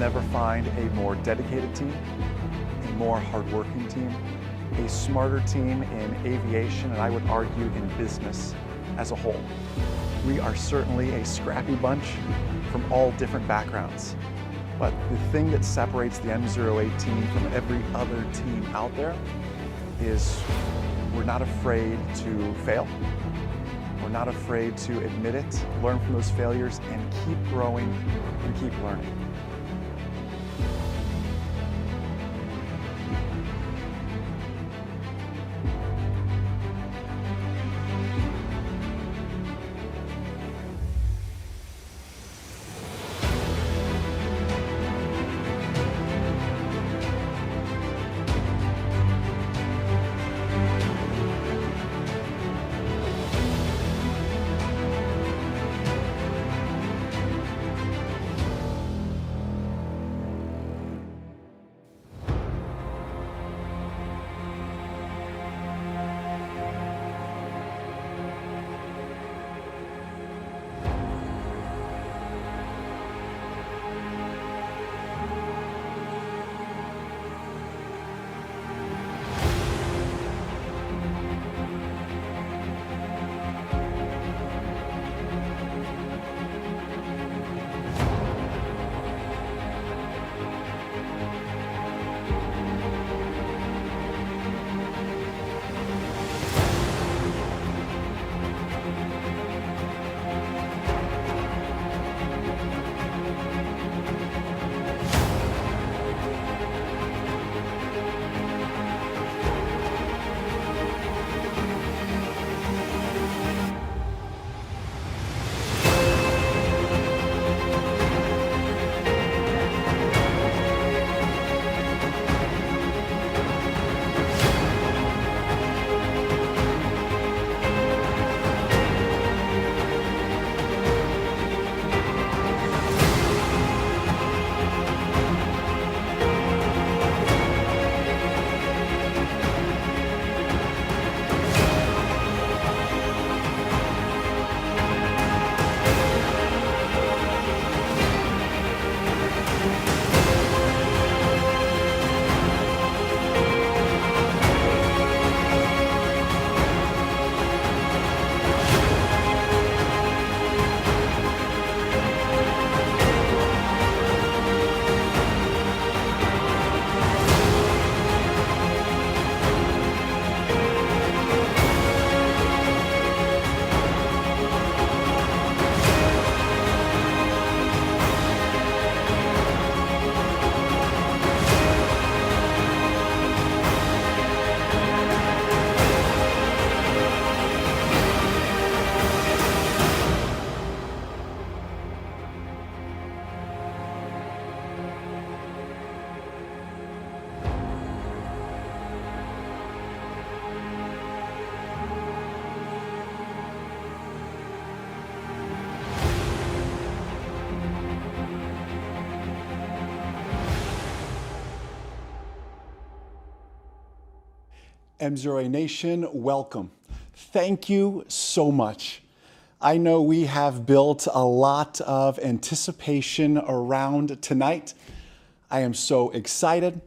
never find a more dedicated team, a more hardworking team, a smarter team in aviation, and I would argue in business as a whole. We are certainly a scrappy bunch from all different backgrounds. But the thing that separates the MzeroA team from every other team out there is we're not afraid to fail. We're not afraid to admit it, learn from those failures, and keep growing and keep learning. MzeroA Nation, welcome. Thank you so much. I know we have built a lot of anticipation around tonight. I am so excited.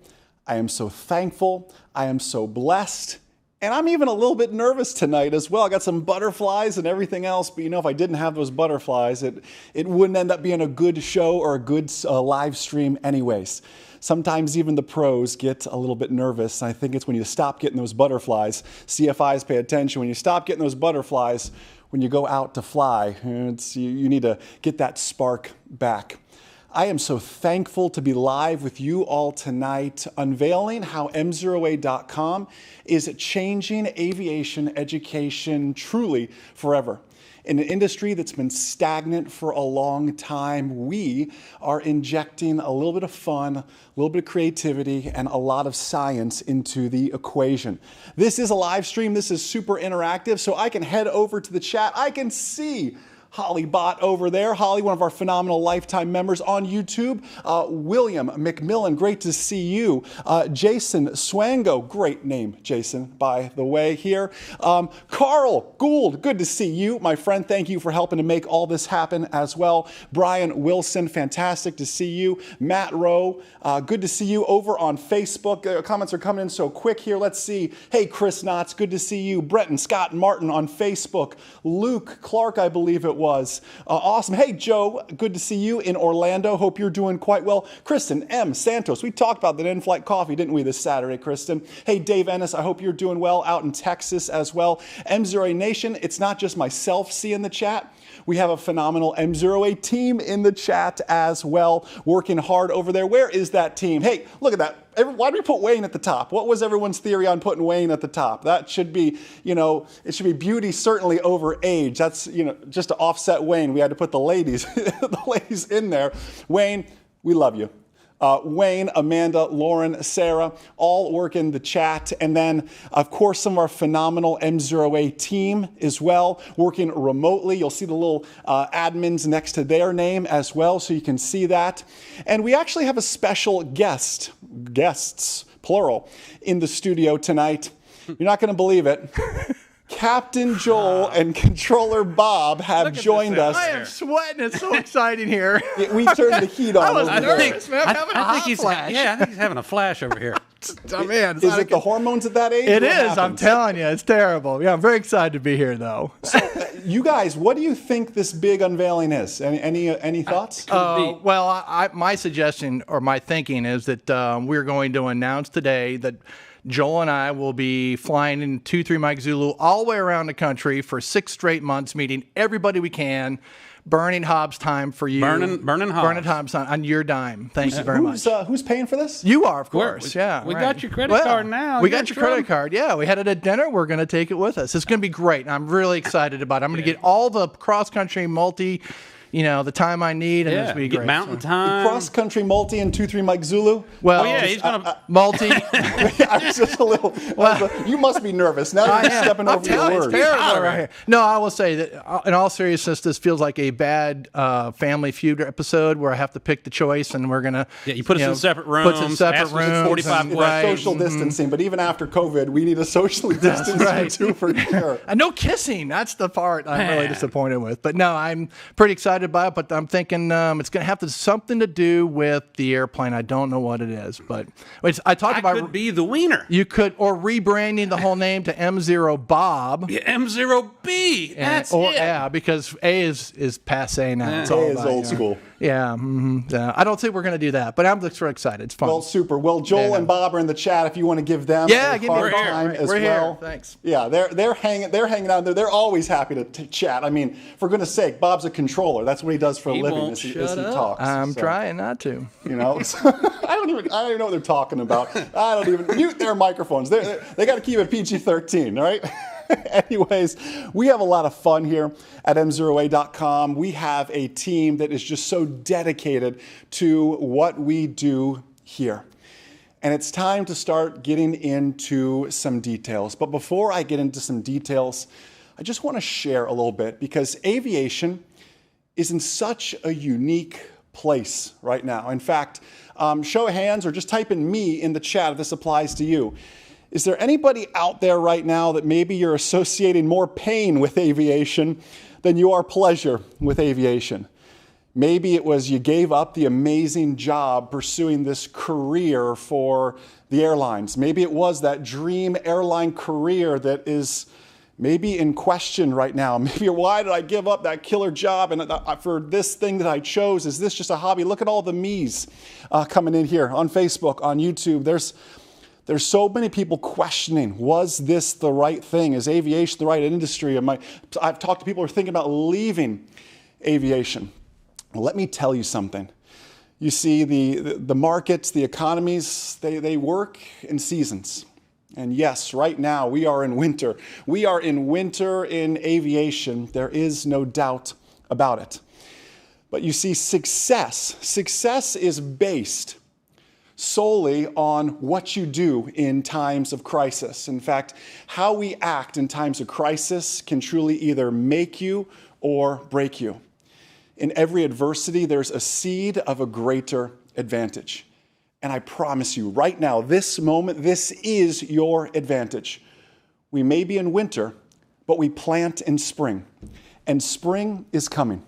I am so thankful. I am so blessed. And I'm even a little bit nervous tonight as well. I got some butterflies and everything else, but you know, if I didn't have those butterflies, it wouldn't end up being a good show or a good live stream anyways. Sometimes even the pros get a little bit nervous. I think it's when you stop getting those butterflies. CFIs pay attention. When you stop getting those butterflies, when you go out to fly, you need to get that spark back. I am so thankful to be live with you all tonight, unveiling how MzeroA.com is changing aviation education truly forever. In an industry that's been stagnant for a long time, we are injecting a little bit of fun, a little bit of creativity, and a lot of science into the equation. This is a live stream. This is super interactive, so I can head over to the chat. I can see Holly Bott over there. Holly, one of our phenomenal lifetime members on YouTube. William McMillan, great to see you. Jason Swango, great name, Jason, by the way here. Carl Gould, good to see you, my friend. Thank you for helping to make all this happen as well. Brian Wilson, fantastic to see you. Matt Rowe, good to see you over on Facebook. Comments are coming in so quick here. Let's see. Hey, Chris Knotts, good to see you. Bretton Scott Martin on Facebook. Luke Clark, I believe it was. Awesome. Hey, Joe, good to see you in Orlando. Hope you're doing quite well. Kristen M. Santos, we talked about that in-flight coffee, didn't we, this Saturday, Kristen? Hey, Dave Ennis, I hope you're doing well out in Texas as well. MzeroA Nation, it's not just myself seeing the chat. We have a phenomenal MzeroA team in the chat as well, working hard over there. Where is that team? Hey, look at that. Why did we put Wayne at the top? What was everyone's theory on putting Wayne at the top? That should be, it should be beauty certainly over age. That's, just to offset Wayne, we had to put the ladies, the ladies in there. Wayne, we love you. Wayne, Amanda, Lauren, Sarah, all work in the chat. And then, of course, some of our phenomenal MzeroA team as well, working remotely. You'll see the little admins next to their name as well, so you can see that. And we actually have a special guests, plural, in the studio tonight. You're not going to believe it. Captain Joel and Controller Bob have joined us. I am sweating. It's so exciting here. We turned the heat on. I was nervous, man. I think he's having a flash over here. Oh, man, is it the hormones at that age? It is. I'm telling you, it's terrible. Yeah, I'm very excited to be here, though. So, you guys, what do you think this big unveiling is? Any thoughts? Well, my suggestion or my thinking is that we're going to announce today that Joel and I will be flying in 23 Mike Zulu all the way around the country for 6 straight months, meeting everybody we can, burning Hobbs time for you. Burning Hobbs time on your dime. Thank you very much. Who's paying for this? You are, of course. We got your credit card now. We got your credit card. Yeah, we had it at dinner. We're going to take it with us. It's going to be great. I'm really excited about it. I'm going to get all the cross-country multi, the time I need, and it's going to be great. Mountain time. Cross-country multi and 2-3 Mike Zulu. Well, he's going to... multi. I'm just a little... you must be nervous. Now you're stepping over your words. Right here. No, I will say that, in all seriousness, this feels like a bad Family Feud episode where I have to pick the choice, and we're going to... Yeah, you put us in separate rooms. 45 questions. Social distancing, but even after COVID, we need a socially distancing too, for sure. And no kissing. That's the part I'm really disappointed with. But no, I'm pretty excited about it, but I'm thinking it's going to have something to do with the airplane. I don't know what it is, but I talked about... could be the wiener. You could, or rebranding the whole name to MZero Bob. Yeah, M0B. That's it. Yeah, because A is passe now. It's A all is about, old school. Yeah, I don't think we're going to do that, but I'm just very excited. It's fun. Well, super. Well, Joel and Bob are in the chat. If you want to give them a hard time as we're well. Here. Thanks. Yeah, they're hanging out there. They're always happy to chat. I mean, for goodness sake, Bob's a controller. That's what he does for a living. As he talks. I'm trying not to. I don't even know what they're talking about. I don't even mute their microphones. They got to keep it PG-13, all right? Anyways, we have a lot of fun here at MzeroA.com. We have a team that is just so dedicated to what we do here. And it's time to start getting into some details. But before I get into some details, I just want to share a little bit, because aviation is in such a unique place right now. In fact, show of hands or just type in me in the chat if this applies to you. Is there anybody out there right now that maybe you're associating more pain with aviation than you are pleasure with aviation? Maybe it was you gave up the amazing job pursuing this career for the airlines. Maybe it was that dream airline career that is maybe in question right now. Maybe why did I give up that killer job and for this thing that I chose? Is this just a hobby? Look at all the me's coming in here on Facebook, on YouTube. There's so many people questioning, was this the right thing? Is aviation the right industry? I've talked to people who are thinking about leaving aviation. Well, let me tell you something. You see, the markets, the economies, they work in seasons. And yes, right now we are in winter. We are in winter in aviation. There is no doubt about it. But you see, success is based solely on what you do in times of crisis. In fact, how we act in times of crisis can truly either make you or break you. In every adversity, there's a seed of a greater advantage. And I promise you, right now, this moment, this is your advantage. We may be in winter, but we plant in spring. And spring is coming.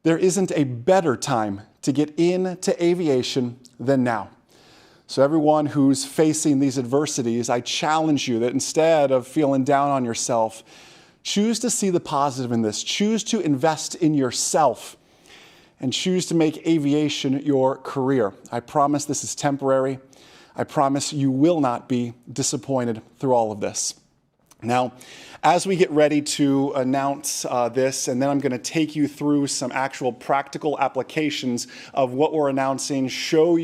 There isn't a better time to get into aviation than now. So everyone who's facing these adversities, I challenge you that instead of feeling down on yourself, choose to see the positive in this. Choose to invest in yourself and choose to make aviation your career. I promise this is temporary. I promise you will not be disappointed through all of this. Now, as we get ready to announce this, and then I'm going to take you through some actual practical applications of what we're announcing, showing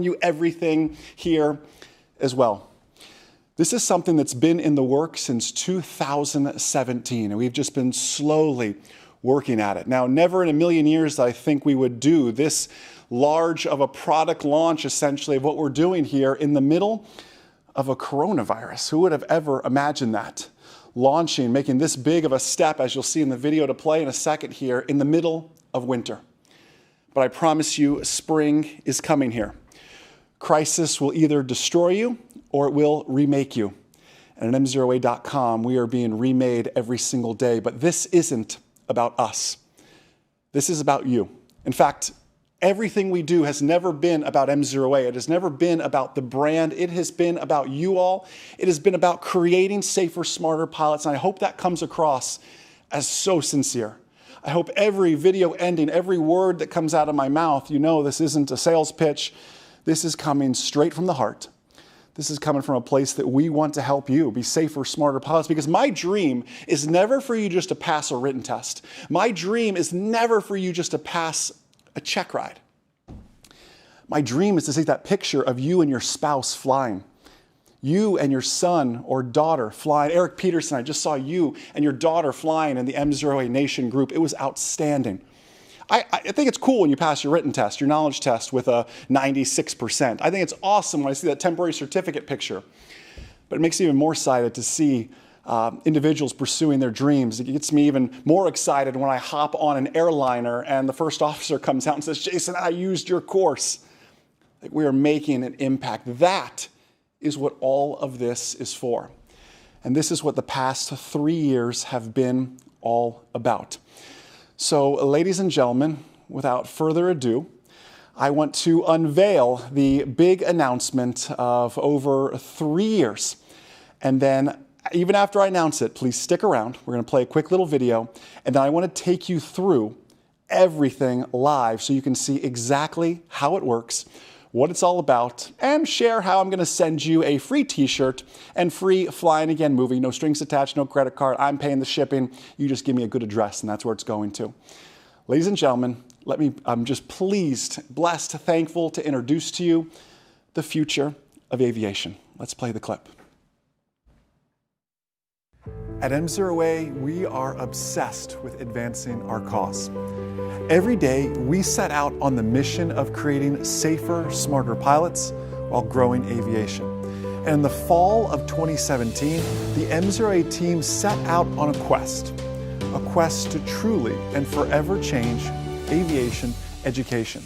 you everything here as well. This is something that's been in the works since 2017, and we've just been slowly working at it. Now, never in a million years I think we would do this large of a product launch, essentially, of what we're doing here in the middle of a coronavirus. Who would have ever imagined that? Launching, making this big of a step, as you'll see in the video to play in a second here, in the middle of winter. But I promise you, spring is coming here. Crisis will either destroy you or it will remake you. And at MzeroA.com, we are being remade every single day. But this isn't about us. This is about you. In fact, everything we do has never been about MzeroA. It has never been about the brand. It has been about you all. It has been about creating safer, smarter pilots. And I hope that comes across as so sincere. I hope every video ending, every word that comes out of my mouth, you know this isn't a sales pitch. This is coming straight from the heart. This is coming from a place that we want to help you be safer, smarter pilots, because my dream is never for you just to pass a written test. My dream is never for you just to pass a check ride. My dream is to see that picture of you and your spouse flying. You and your son or daughter flying. Eric Peterson, I just saw you and your daughter flying in the MzeroA Nation group. It was outstanding. I think it's cool when you pass your written test, your knowledge test with a 96%. I think it's awesome when I see that temporary certificate picture. But it makes me even more excited to see individuals pursuing their dreams. It gets me even more excited when I hop on an airliner and the first officer comes out and says, "Jason, I used your course." Like, we are making an impact. That is what all of this is for. And this is what the past 3 years have been all about. So, ladies and gentlemen, without further ado, I want to unveil the big announcement of over 3 years. And then, even after I announce it, please stick around. We're going to play a quick little video. And then I want to take you through everything live so you can see exactly how it works, what it's all about, and share how I'm going to send you a free t-shirt and free Flying Again movie. No strings attached, no credit card. I'm paying the shipping. You just give me a good address, and that's where it's going to. Ladies and gentlemen, I'm just pleased, blessed, thankful to introduce to you the future of aviation. Let's play the clip. At MzeroA, we are obsessed with advancing our cause. Every day, we set out on the mission of creating safer, smarter pilots while growing aviation. And in the fall of 2017, the MzeroA team set out on a quest to truly and forever change aviation education.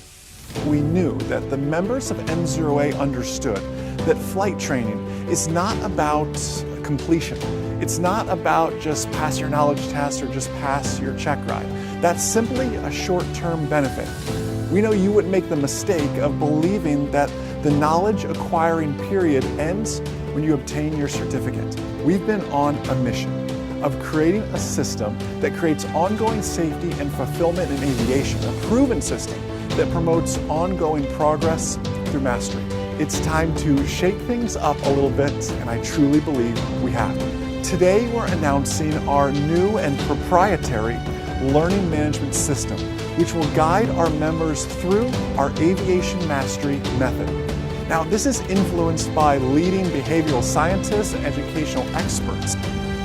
We knew that the members of MzeroA understood that flight training is not about completion. It's not about just pass your knowledge test or just pass your check ride. That's simply a short-term benefit. We know you wouldn't make the mistake of believing that the knowledge acquiring period ends when you obtain your certificate. We've been on a mission of creating a system that creates ongoing safety and fulfillment in aviation, a proven system that promotes ongoing progress through mastery. It's time to shake things up a little bit, and I truly believe we have. Today, we're announcing our new and proprietary learning management system, which will guide our members through our aviation mastery method. Now, this is influenced by leading behavioral scientists and educational experts.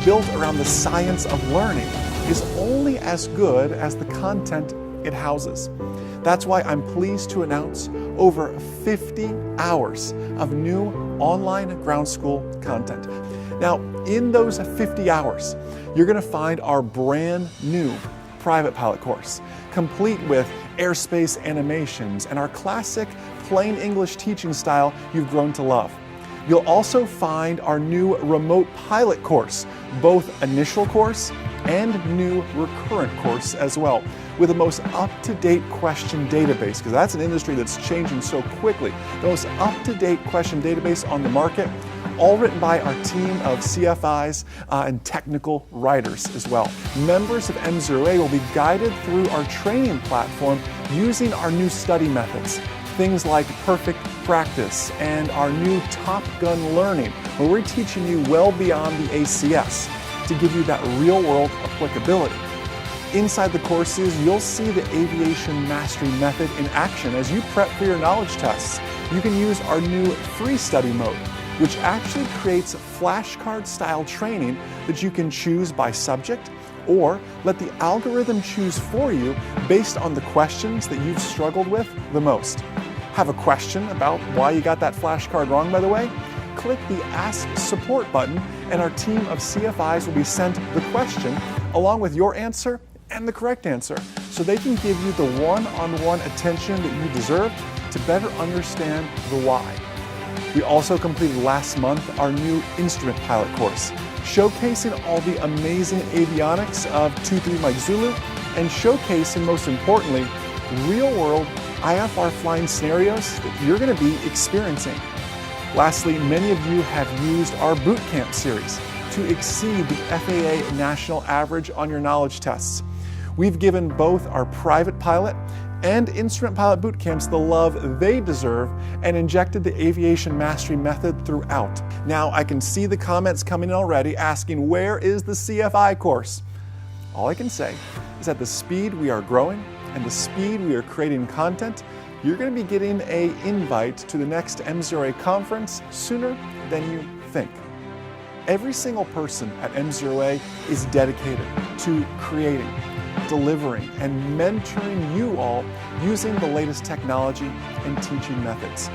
Built around the science of learning, is only as good as the content it houses. That's why I'm pleased to announce over 50 hours of new online ground school content. Now, in those 50 hours, you're going to find our brand new private pilot course, complete with airspace animations and our classic plain English teaching style you've grown to love. You'll also find our new remote pilot course, both initial course and new recurrent course as well, with the most up-to-date question database, because that's an industry that's changing so quickly. The most up-to-date question database on the market, all written by our team of CFIs and technical writers as well. Members of MzeroA will be guided through our training platform using our new study methods. Things like perfect practice and our new Top Gun learning, where we're teaching you well beyond the ACS to give you that real-world applicability. Inside the courses, you'll see the Aviation Mastery Method in action as you prep for your knowledge tests. You can use our new free study mode, which actually creates flashcard-style training that you can choose by subject or let the algorithm choose for you based on the questions that you've struggled with the most. Have a question about why you got that flashcard wrong, by the way? Click the Ask Support button and our team of CFIs will be sent the question along with your answer and the correct answer, so they can give you the one-on-one attention that you deserve to better understand the why. We also completed last month our new instrument pilot course, showcasing all the amazing avionics of 2-3 Mike Zulu and showcasing, most importantly, real-world IFR flying scenarios that you're going to be experiencing. Lastly, many of you have used our boot camp series to exceed the FAA national average on your knowledge tests. We've given both our private pilot and instrument pilot boot camps the love they deserve and injected the Aviation Mastery Method throughout. Now I can see the comments coming in already asking, where is the CFI course? All I can say is at the speed we are growing and the speed we are creating content, you're going to be getting an invite to the next MzeroA conference sooner than you think. Every single person at MzeroA is dedicated to creating, delivering, and mentoring you all using the latest technology and teaching methods.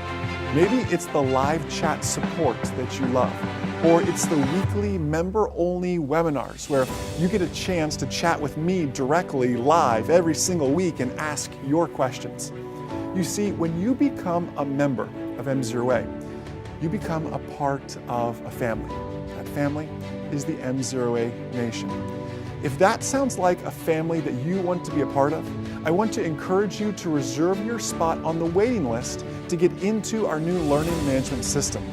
Maybe it's the live chat support that you love, or it's the weekly member-only webinars where you get a chance to chat with me directly live every single week and ask your questions. You see, when you become a member of MzeroA, you become a part of a family. That family is the MzeroA Nation. If that sounds like a family that you want to be a part of, I want to encourage you to reserve your spot on the waiting list to get into our new learning management system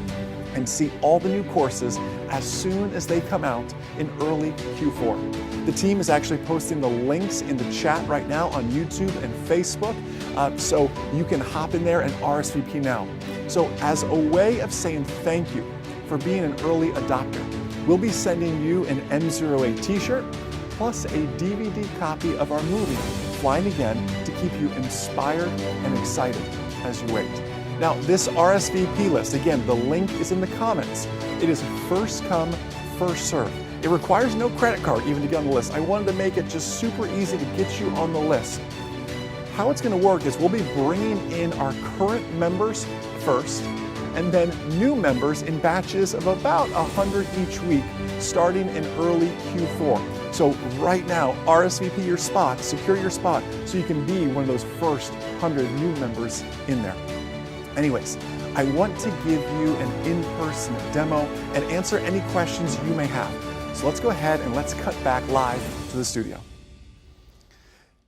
and see all the new courses as soon as they come out in early Q4. The team is actually posting the links in the chat right now on YouTube and Facebook, so you can hop in there and RSVP now. So as a way of saying thank you for being an early adopter, we'll be sending you an MzeroA t-shirt plus a DVD copy of our movie, Flying Again, to keep you inspired and excited as you wait. Now, this RSVP list, again, the link is in the comments. It is first come, first serve. It requires no credit card even to get on the list. I wanted to make it just super easy to get you on the list. How it's going to work is we'll be bringing in our current members first, and then new members in batches of about 100 each week, starting in early Q4. So right now, RSVP your spot, secure your spot, so you can be one of those first 100 new members in there. Anyways, I want to give you an in-person demo and answer any questions you may have. So let's go ahead and let's cut back live to the studio.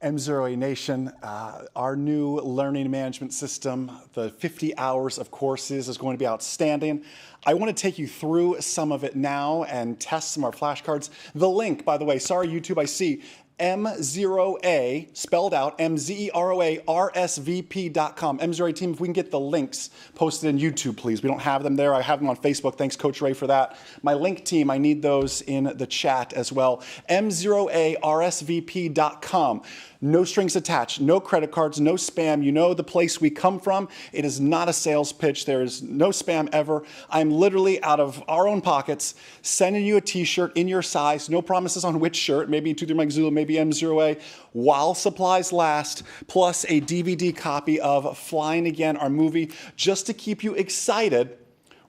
MzeroA Nation, our new learning management system, the 50 hours of courses is going to be outstanding. I want to take you through some of it now and test some of our flashcards. The link, by the way, sorry YouTube, I see, MzeroA, spelled out, MzeroA, RSVP.com. MzeroA team, if we can get the links posted in YouTube, please. We don't have them there. I have them on Facebook. Thanks, Coach Ray, for that. My link team, I need those in the chat as well. MzeroA, RSVP.com. No strings attached, no credit cards, no spam. You know the place we come from. It is not a sales pitch. There is no spam ever. I'm literally out of our own pockets sending you a t-shirt in your size. No promises on which shirt, maybe 2-3 Mike Zulu, maybe MzeroA, while supplies last, plus a DVD copy of Flying Again, our movie, just to keep you excited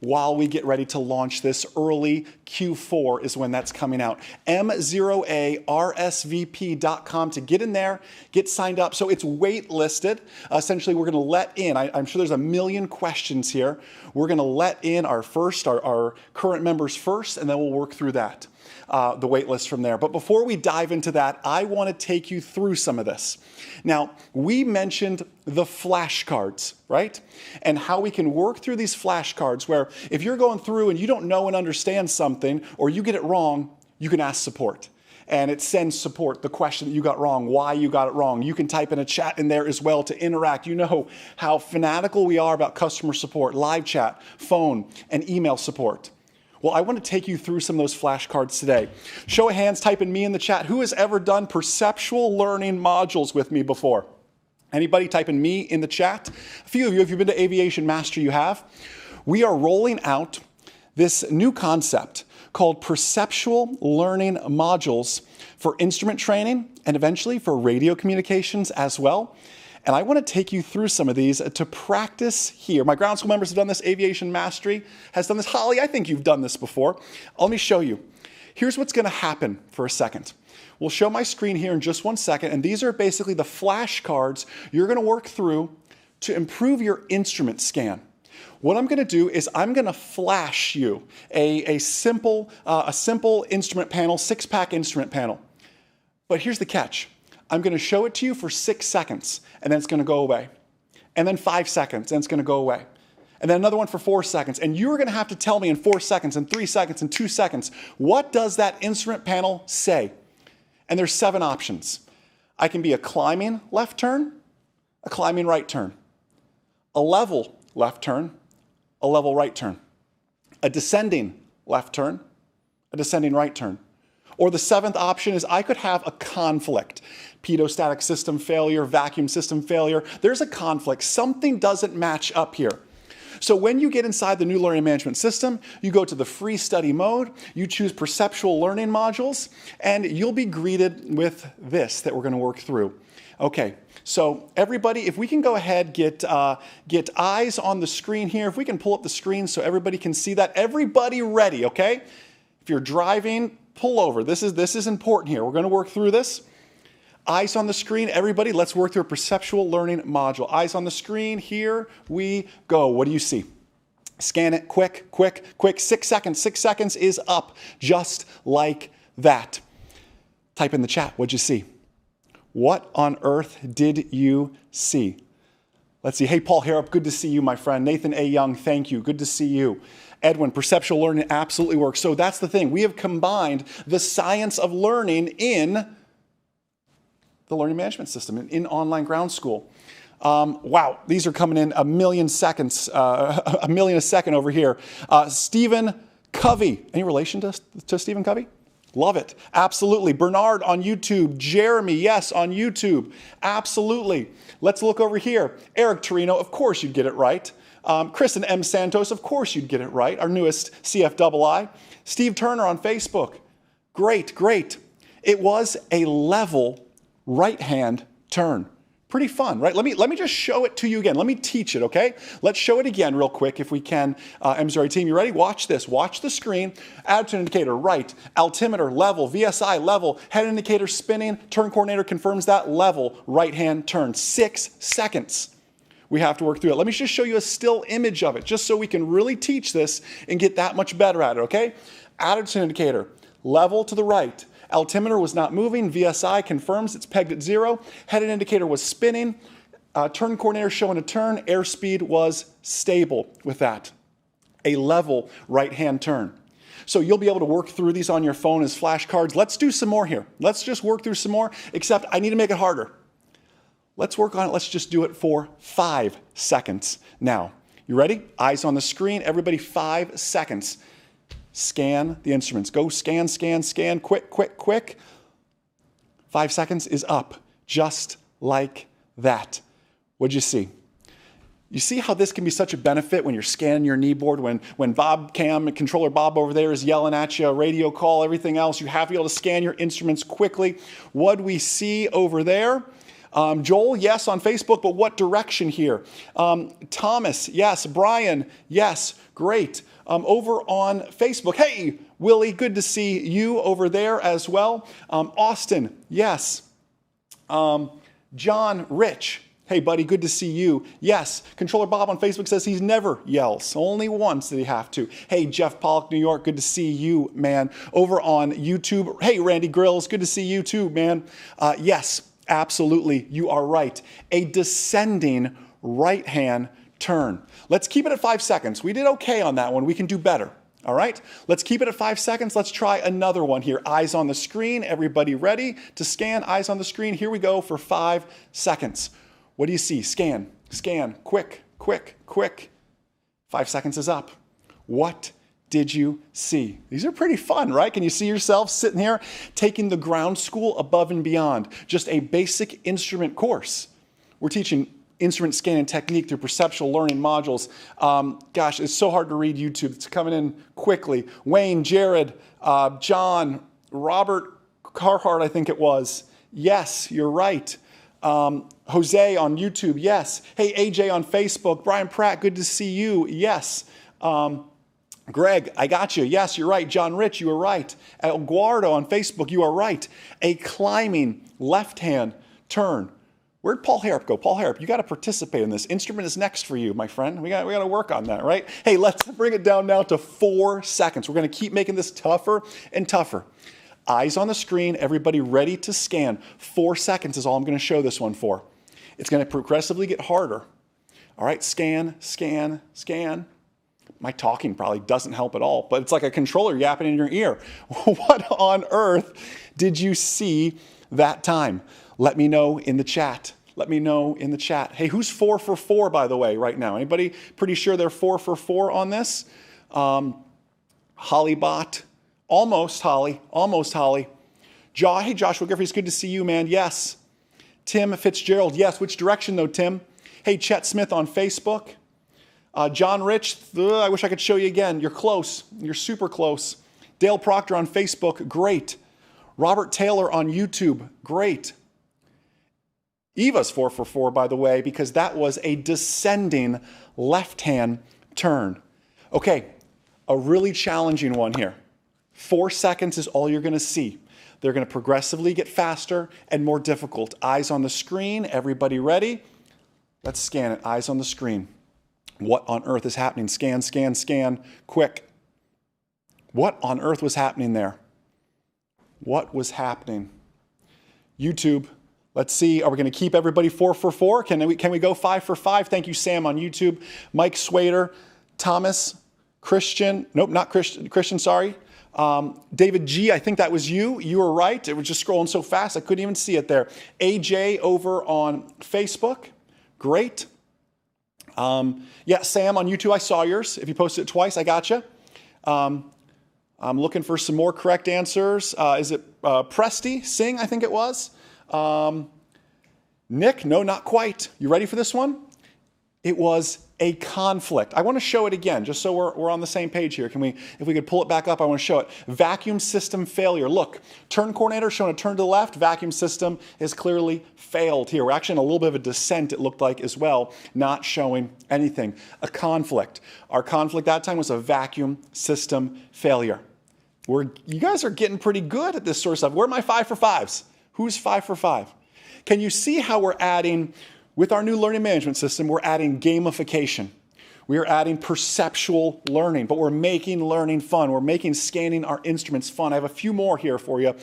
while we get ready to launch this. Early Q4 is when that's coming out. MzeroA to get in there, get signed up. So it's waitlisted. Essentially, we're going to let in, I'm sure there's a million questions here. We're going to let in our current members first, and then we'll work through that, the wait list from there. But before we dive into that, I want to take you through some of this. Now, we mentioned the flashcards, right? And how we can work through these flashcards where if you're going through and you don't know and understand something, or you get it wrong, you can ask support. And it sends support, the question that you got wrong, why you got it wrong. You can type in a chat in there as well to interact. You know how fanatical we are about customer support, live chat, phone, and email support. Well, I want to take you through some of those flashcards today. Show of hands, type in me in the chat. Who has ever done perceptual learning modules with me before? Anybody type in me in the chat? A few of you, if you've been to Aviation Master, you have. We are rolling out this new concept called perceptual learning modules for instrument training and eventually for radio communications as well. And I want to take you through some of these to practice here. My ground school members have done this. Aviation Mastery has done this. Holly, I think you've done this before. Let me show you. Here's what's going to happen for a second. We'll show my screen here in just 1 second, and these are basically the flashcards you're going to work through to improve your instrument scan. What I'm going to do is I'm going to flash you a simple instrument panel, 6-pack instrument panel. But here's the catch. I'm going to show it to you for 6 seconds, and then it's going to go away. And then 5 seconds, and it's going to go away. And then another one for 4 seconds. And you're going to have to tell me in 4 seconds, and 3 seconds, and 2 seconds, what does that instrument panel say? And there's 7 options. I can be a climbing left turn, a climbing right turn, a level left turn, a level right turn, a descending left turn, a descending right turn. Or the 7th option is I could have a conflict. Pedostatic system failure, vacuum system failure. There's a conflict. Something doesn't match up here. So when you get inside the new learning management system, you go to the free study mode, you choose perceptual learning modules, and you'll be greeted with this that we're going to work through. Okay, so everybody, if we can go ahead, get eyes on the screen here. If we can pull up the screen so everybody can see that. Everybody ready, okay? If you're driving, pull over. This is important here. We're going to work through this. Eyes on the screen. Everybody, let's work through a perceptual learning module. Eyes on the screen. Here we go. What do you see? Scan it. Quick, quick, quick. 6 seconds. 6 seconds is up. Just like that. Type in the chat. What'd you see? What on earth did you see? Let's see. Hey, Paul Harrop, good to see you, my friend. Nathan A. Young, thank you. Good to see you. Edwin, perceptual learning absolutely works. So that's the thing. We have combined the science of learning in the learning management system, in online ground school. Wow, these are coming in a million a second over here. Stephen Covey. Any relation to Stephen Covey? Love it. Absolutely. Bernard on YouTube. Jeremy, yes, on YouTube. Absolutely. Let's look over here. Eric Torino, of course you'd get it right. Chris and M. Santos, of course you'd get it right. Our newest CFII. Steve Turner on Facebook. Great, great. It was a level right-hand turn. Pretty fun, right? Let me just show it to you again. Let me teach it, okay? Let's show it again real quick if we can. MzeroA team, you ready? Watch this. Watch the screen. Attitude indicator, right. Altimeter, level. VSI, level. Head indicator, spinning. Turn coordinator confirms that. Level, right-hand turn. 6 seconds. We have to work through it. Let me just show you a still image of it, just so we can really teach this and get that much better at it, okay? Attitude indicator, level to the right. Altimeter was not moving. VSI confirms it's pegged at 0. Head indicator was spinning. Turn coordinator showing a turn. Airspeed was stable with that. A level right-hand turn. So you'll be able to work through these on your phone as flashcards. Let's do some more here. Let's just work through some more, except I need to make it harder. Let's work on it. Let's just do it for 5 seconds now. You ready? Eyes on the screen. Everybody, 5 seconds. Scan the instruments. Go scan, scan, scan. Quick, quick, quick. 5 seconds is up. Just like that. What'd you see? You see how this can be such a benefit when you're scanning your kneeboard, when Bob Cam, controller Bob over there is yelling at you, a radio call, everything else. You have to be able to scan your instruments quickly. What'd we see over there? Joel, yes, on Facebook, but what direction here? Thomas, yes. Brian, yes. Great. Over on Facebook, hey, Willie, good to see you over there as well. Austin, yes. John Rich, hey, buddy, good to see you. Yes. Controller Bob on Facebook says he's never yells. Only once did he have to. Hey, Jeff Pollock, New York, good to see you, man. Over on YouTube, hey, Randy Grills, good to see you too, man. Yes, absolutely, you are right. A descending right-hand turn. Let's keep it at 5 seconds. We did okay on that one. We can do better. All right, let's keep it at 5 seconds. Let's try another one here. Eyes on the screen. Everybody ready to scan? Eyes on the screen. Here we go for 5 seconds. What do you see? Scan, scan, quick, quick, quick. 5 seconds is up. What did you see? These are pretty fun, right? Can you see yourself sitting here taking the ground school above and beyond? Just a basic instrument course. We're teaching instrument scanning technique through perceptual learning modules. Gosh, it's so hard to read YouTube. It's coming in quickly. Wayne, Jared, John, Robert Carhart, I think it was. Yes, you're right. Jose on YouTube, yes. Hey, AJ on Facebook. Brian Pratt, good to see you. Yes. Greg, I got you. Yes, you're right. John Rich, you were right. El Guardo on Facebook, you are right. A climbing left-hand turn. Where'd Paul Harrop go? Paul Harrop, you got to participate in this. Instrument is next for you, my friend. We got to work on that, right? Hey, let's bring it down now to 4 seconds. We're going to keep making this tougher and tougher. Eyes on the screen, everybody ready to scan. 4 seconds is all I'm going to show this one for. It's going to progressively get harder. All right, scan, scan, scan. My talking probably doesn't help at all, but it's like a controller yapping in your ear. What on earth did you see that time? Let me know in the chat. Let me know in the chat. Hey, who's 4 for 4, by the way, right now? Anybody pretty sure they're 4 for 4 on this? Hollybot. Almost, Holly. Almost, Holly. Hey, Joshua Griffiths, good to see you, man. Yes. Tim Fitzgerald. Yes. Which direction, though, Tim? Hey, Chet Smith on Facebook. John Rich. I wish I could show you again. You're close. You're super close. Dale Proctor on Facebook. Great. Robert Taylor on YouTube. Great. Eva's 4 for 4, by the way, because that was a descending left-hand turn. Okay, a really challenging one here. 4 seconds is all you're going to see. They're going to progressively get faster and more difficult. Eyes on the screen. Everybody ready? Let's scan it. Eyes on the screen. What on earth is happening? Scan, scan, scan. Quick. What on earth was happening there? What was happening? YouTube. Let's see, are we going to keep everybody 4 for 4? Can we go 5 for 5? Thank you, Sam on YouTube. Mike Swader, Thomas, Christian, nope, not Christian, sorry. David G, I think that was you. You were right. It was just scrolling so fast, I couldn't even see it there. AJ over on Facebook, great. Yeah, Sam on YouTube, I saw yours. If you posted it twice, I got you. I'm looking for some more correct answers. Is it Presty Singh, I think it was? Nick, no, not quite. You ready for this one? It was a conflict. I want to show it again, just so we're on the same page here. If we could pull it back up, I want to show it. Vacuum system failure. Look, turn coordinator showing a turn to the left. Vacuum system has clearly failed here. We're actually in a little bit of a descent, it looked like as well, not showing anything. A conflict. Our conflict that time was a vacuum system failure. You guys are getting pretty good at this sort of stuff. Where are my 5 for 5s? Who's 5 for 5? Can you see how we're adding, with our new learning management system, we're adding gamification. We are adding perceptual learning, but we're making learning fun. We're making scanning our instruments fun. I have a few more here for you.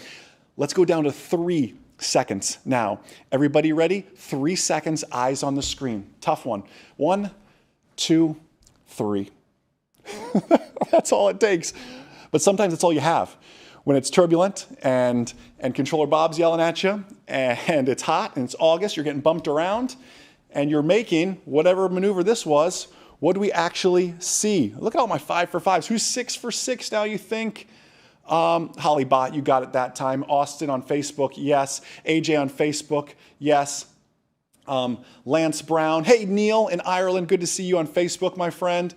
Let's go down to 3 seconds now. Everybody ready? 3 seconds, eyes on the screen. Tough one. 1, 2, 3. That's all it takes. But sometimes it's all you have. When it's turbulent and Controller Bob's yelling at you and it's hot and it's August, you're getting bumped around and you're making whatever maneuver this was, what do we actually see? Look at all my 5 for 5s. Who's 6 for 6 now, you think? Hollybot, you got it that time. Austin on Facebook, yes. AJ on Facebook, yes. Lance Brown. Hey, Neil in Ireland, good to see you on Facebook, my friend.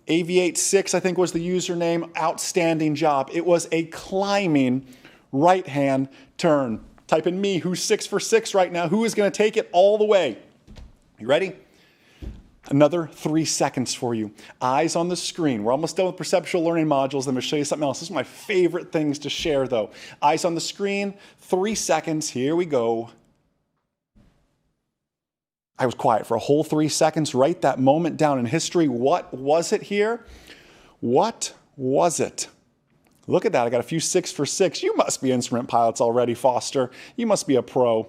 Aviate 6, I think was the username. Outstanding job. It was a climbing right-hand turn. Type in me, who's 6 for 6 right now? Who is going to take it all the way? You ready? Another 3 seconds for you. Eyes on the screen. We're almost done with perceptual learning modules. I'm going to show you something else. This is my favorite things to share, though. Eyes on the screen, 3 seconds. Here we go. I was quiet for a whole 3 seconds. Write that moment down in history. What was it here? What was it? Look at that. I got a few 6 for 6. You must be instrument pilots already, Foster. You must be a pro.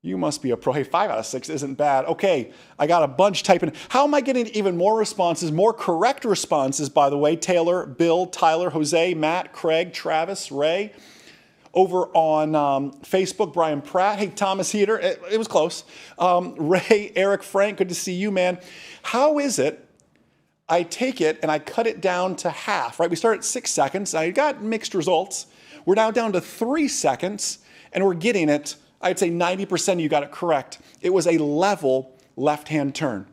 You must be a pro. Hey, 5 out of 6 isn't bad. Okay, I got a bunch typing. How am I getting even more responses, more correct responses, by the way? Taylor, Bill, Tyler, Jose, Matt, Craig, Travis, Ray. Over on Facebook, Brian Pratt. Hey, Thomas Heater. It was close. Ray, Eric, Frank, good to see you, man. How is it I take it and I cut it down to half, right? We started at 6 seconds. I got mixed results. We're now down to 3 seconds, and we're getting it. I'd say 90% of you got it correct. It was a level left-hand turn.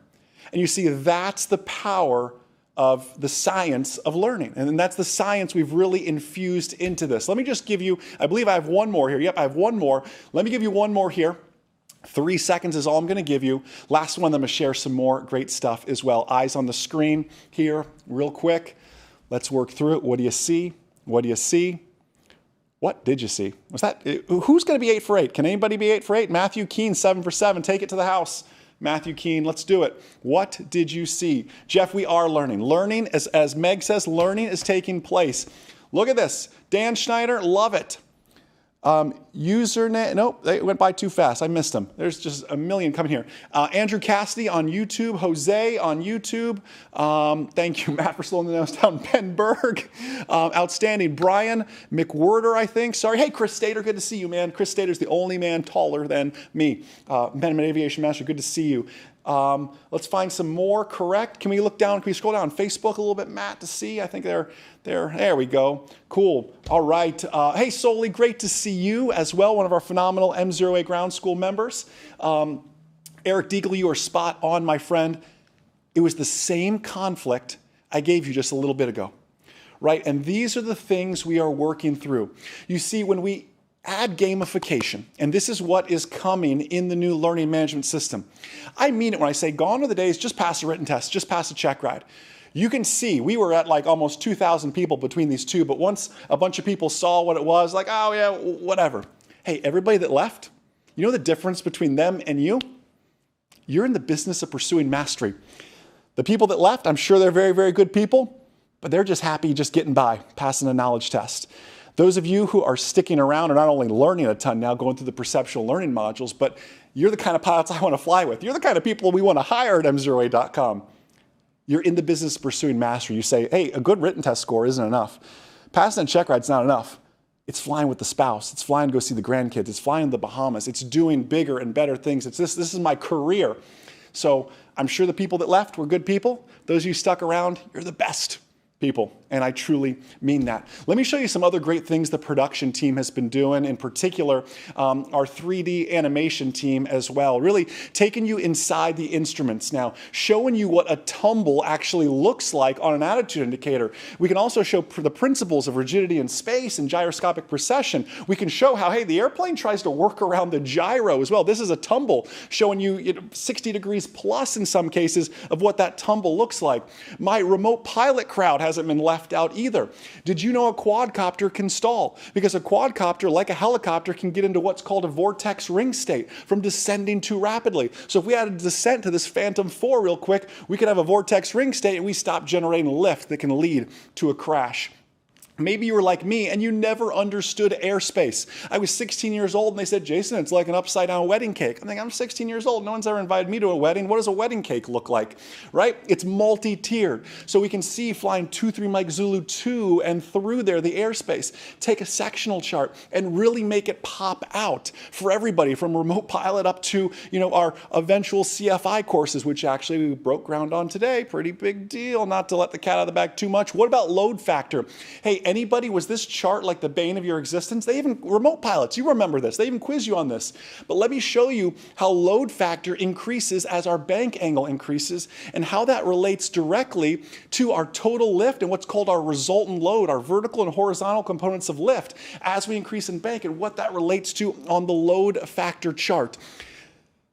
And you see, that's the power of the science of learning. And that's the science we've really infused into this. Let me just give you, I believe I have one more here. Yep, I have one more. Let me give you one more here. 3 seconds is all I'm going to give you. Last one, I'm going to share some more great stuff as well. Eyes on the screen here, real quick. Let's work through it. What do you see? What do you see? What did you see? Was that, who's going to be 8 for 8? Can anybody be 8 for 8? Matthew Keene, 7 for 7. Take it to the house. Matthew Keene, let's do it. What did you see? Jeff, we are learning. Learning, as Meg says, learning is taking place. Look at this. Dan Schneider, love it. Username, nope, they went by too fast. I missed them. There's just a million coming here. Andrew Cassidy on YouTube, Jose on YouTube. Thank you, Matt, for slowing the nose down. Ben Berg, outstanding. Brian McWhorter, I think. Sorry. Hey, Chris Stater, good to see you, man. Chris Stater's the only man taller than me. Ben, Aviation Master, good to see you. Let's find some more correct. Can we look down? Can we scroll down Facebook a little bit, Matt, to see? I think there we go. Cool. All right. Hey, Soli, great to see you as well. One of our phenomenal MzeroA Ground School members. Eric Deagle, you are spot on, my friend. It was the same conflict I gave you just a little bit ago, right? And these are the things we are working through. You see, when we add gamification, and this is what is coming in the new learning management system. I mean it when I say gone are the days, just pass a written test, just pass a check ride. You can see we were at like almost 2,000 people between these two, but once a bunch of people saw what it was, like, oh yeah, whatever. Hey, everybody that left, you know the difference between them and you? You're in the business of pursuing mastery. The people that left, I'm sure they're very, very good people, but they're just happy just getting by, passing a knowledge test. Those of you who are sticking around are not only learning a ton now, going through the perceptual learning modules, but you're the kind of pilots I want to fly with. You're the kind of people we want to hire at MzeroA.com. You're in the business of pursuing mastery. You say, hey, a good written test score isn't enough. Passing a check ride's not enough. It's flying with the spouse. It's flying to go see the grandkids. It's flying to the Bahamas. It's doing bigger and better things. This is my career. So I'm sure the people that left were good people. Those of you stuck around, you're the best people, and I truly mean that. Let me show you some other great things the production team has been doing, in particular our 3D animation team as well, really taking you inside the instruments now, showing you what a tumble actually looks like on an attitude indicator. We can also show the principles of rigidity in space and gyroscopic precession. We can show how, hey, the airplane tries to work around the gyro as well. This is a tumble, showing you 60 degrees plus in some cases of what that tumble looks like. My remote pilot crowd hasn't been left out either. Did you know a quadcopter can stall? Because a quadcopter, like a helicopter, can get into what's called a vortex ring state from descending too rapidly. So if we had a descent to this Phantom 4 real quick, we could have a vortex ring state and we stop generating lift that can lead to a crash. Maybe you were like me and you never understood airspace. I was 16 years old and they said, Jason, it's like an upside down wedding cake. I'm thinking, I'm 16 years old. No one's ever invited me to a wedding. What does a wedding cake look like, right? It's multi-tiered. So we can see flying 23 Mike Zulu 2 and through there, the airspace. Take a sectional chart and really make it pop out for everybody from remote pilot up to, our eventual CFI courses, which actually we broke ground on today. Pretty big deal, not to let the cat out of the bag too much. What about load factor? Hey, anybody, was this chart like the bane of your existence? They even, remote pilots, you remember this. They even quiz you on this. But let me show you how load factor increases as our bank angle increases and how that relates directly to our total lift and what's called our resultant load, our vertical and horizontal components of lift as we increase in bank and what that relates to on the load factor chart.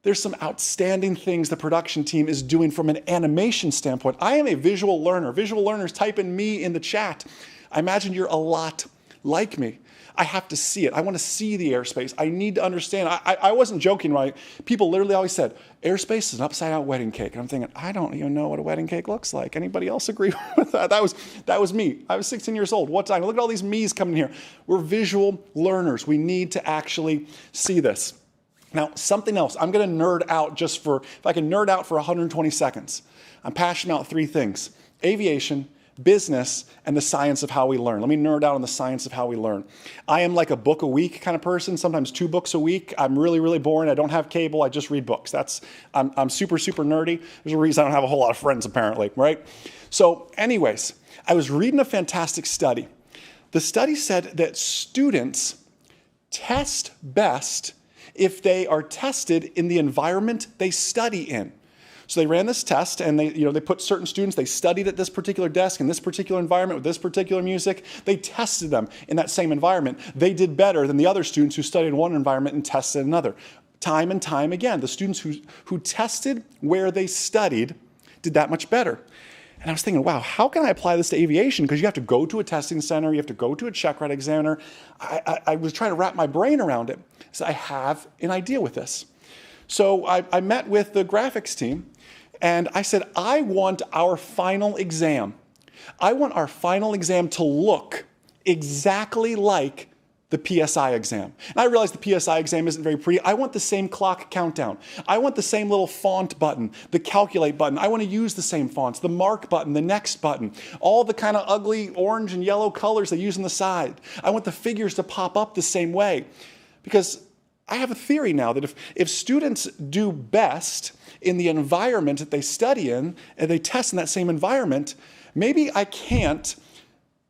There's some outstanding things the production team is doing from an animation standpoint. I am a visual learner. Visual learners, type in me in the chat. I imagine you're a lot like me. I have to see it. I want to see the airspace. I need to understand. I wasn't joking, right? People literally always said, airspace is an upside-down wedding cake. And I'm thinking, I don't even know what a wedding cake looks like. Anybody else agree with that? That was me. I was 16 years old. What time? Look at all these me's coming here. We're visual learners. We need to actually see this. Now, something else. I'm going to nerd out just for, if I can nerd out for 120 seconds. I'm passionate about three things: aviation, business, and the science of how we learn. Let me nerd out on the science of how we learn. I am like a book a week kind of person, sometimes 2 books a week. I'm really, really boring. I don't have cable. I just read books. I'm super, super nerdy. There's a reason I don't have a whole lot of friends, apparently, right? So anyways, I was reading a fantastic study. The study said that students test best if they are tested in the environment they study in. So they ran this test and they put certain students, they studied at this particular desk in this particular environment with this particular music. They tested them in that same environment. They did better than the other students who studied in one environment and tested another. Time and time again, the students who tested where they studied did that much better. And I was thinking, wow, how can I apply this to aviation? Because you have to go to a testing center, you have to go to a check ride examiner. I was trying to wrap my brain around it. So I have an idea with this. So I met with the graphics team, and I said, I want our final exam. I want our final exam to look exactly like the PSI exam. And I realize the PSI exam isn't very pretty. I want the same clock countdown. I want the same little font button, the calculate button. I want to use the same fonts, the mark button, the next button, all the kind of ugly orange and yellow colors they use on the side. I want the figures to pop up the same way. Because I have a theory now that if students do best in the environment that they study in, and they test in that same environment, maybe I can't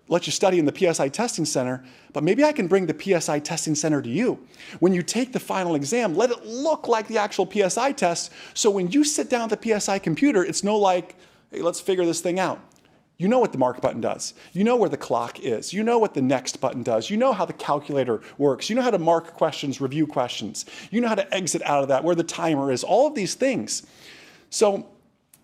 let you study in the PSI testing center, but maybe I can bring the PSI testing center to you. When you take the final exam, let it look like the actual PSI test, so when you sit down at the PSI computer, it's no like, hey, let's figure this thing out. You know what the mark button does. You know where the clock is. You know what the next button does. You know how the calculator works. You know how to mark questions, review questions. You know how to exit out of that, where the timer is, all of these things. So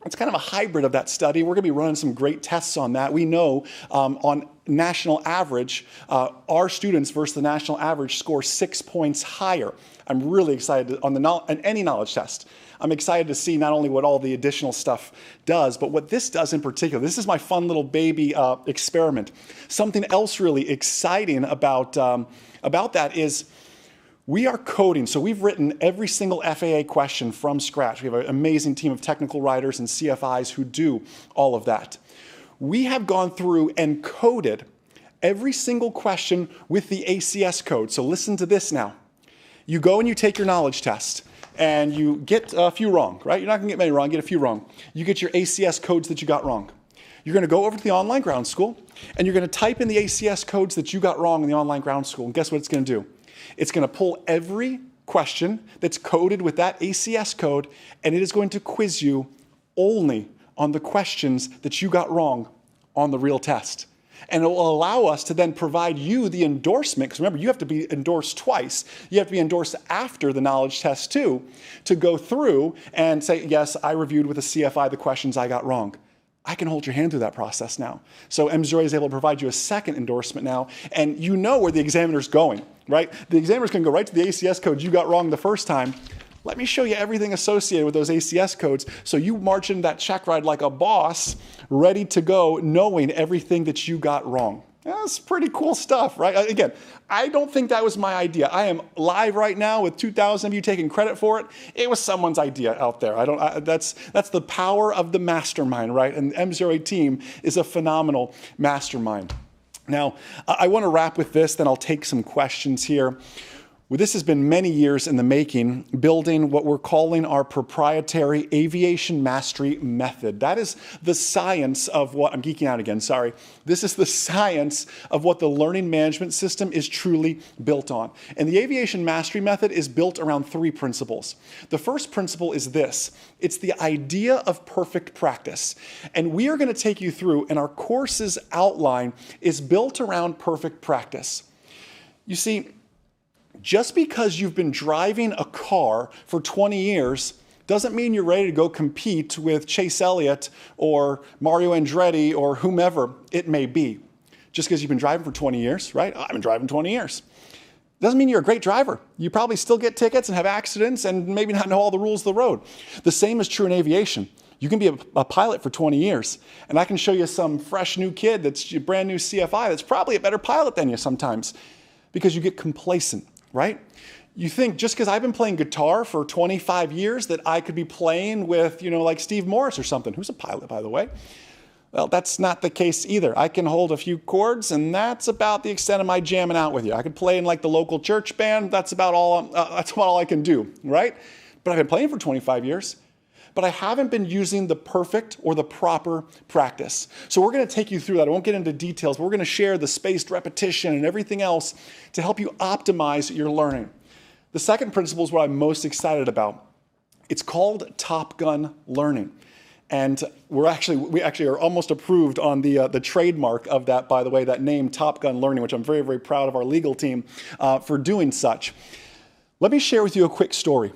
it's kind of a hybrid of that study. We're going to be running some great tests on that. We know on national average, our students versus the national average score 6 points higher. I'm really excited on any knowledge test. I'm excited to see not only what all the additional stuff does, but what this does in particular. This is my fun little baby experiment. Something else really exciting about that is we are coding. So we've written every single FAA question from scratch. We have an amazing team of technical writers and CFIs who do all of that. We have gone through and coded every single question with the ACS code. So listen to this now. You go and you take your knowledge test, and you get a few wrong, right? You're not going to get many wrong, get a few wrong. You get your ACS codes that you got wrong. You're going to go over to the online ground school, and you're going to type in the ACS codes that you got wrong in the online ground school, and guess what it's going to do? It's going to pull every question that's coded with that ACS code, and it is going to quiz you only on the questions that you got wrong on the real test. And it will allow us to then provide you the endorsement, because remember, you have to be endorsed twice. You have to be endorsed after the knowledge test too, to go through and say, yes, I reviewed with a CFI the questions I got wrong. I can hold your hand through that process now. So MzeroA is able to provide you a second endorsement now, and you know where the examiner's going, right? The examiner's going to go right to the ACS codes you got wrong the first time. Let me show you everything associated with those ACS codes so you march into that check ride like a boss, ready to go, knowing everything that you got wrong. That's pretty cool stuff, right? Again, I don't think that was my idea. I am live right now with 2,000 of you taking credit for it. It was someone's idea out there. That's the power of the mastermind, right? And the MzeroA team is a phenomenal mastermind. Now, I want to wrap with this, then I'll take some questions here. Well, this has been many years in the making, building what we're calling our proprietary aviation mastery method. That is the science of what, I'm geeking out again, sorry. This is the science of what the learning management system is truly built on. And the aviation mastery method is built around 3 principles. The first principle is this. It's the idea of perfect practice. And we are going to take you through, and our course's outline is built around perfect practice. You see, just because you've been driving a car for 20 years doesn't mean you're ready to go compete with Chase Elliott or Mario Andretti or whomever it may be. Just because you've been driving for 20 years, right? I've been driving 20 years. Doesn't mean you're a great driver. You probably still get tickets and have accidents and maybe not know all the rules of the road. The same is true in aviation. You can be a pilot for 20 years, and I can show you some fresh new kid that's a brand new CFI that's probably a better pilot than you sometimes because you get complacent. Right? You think just because I've been playing guitar for 25 years that I could be playing with, like Steve Morris or something, who's a pilot, by the way. Well, that's not the case either. I can hold a few chords, and that's about the extent of my jamming out with you. I could play in like the local church band. That's about all I can do, right? But I've been playing for 25 years. But I haven't been using the perfect or the proper practice. So we're going to take you through that. I won't get into details, but we're going to share the spaced repetition and everything else to help you optimize your learning. The second principle is what I'm most excited about. It's called Top Gun learning. And we actually are almost approved on the trademark of that, by the way, that name, Top Gun learning, which I'm very, very proud of our legal team for doing such. Let me share with you a quick story.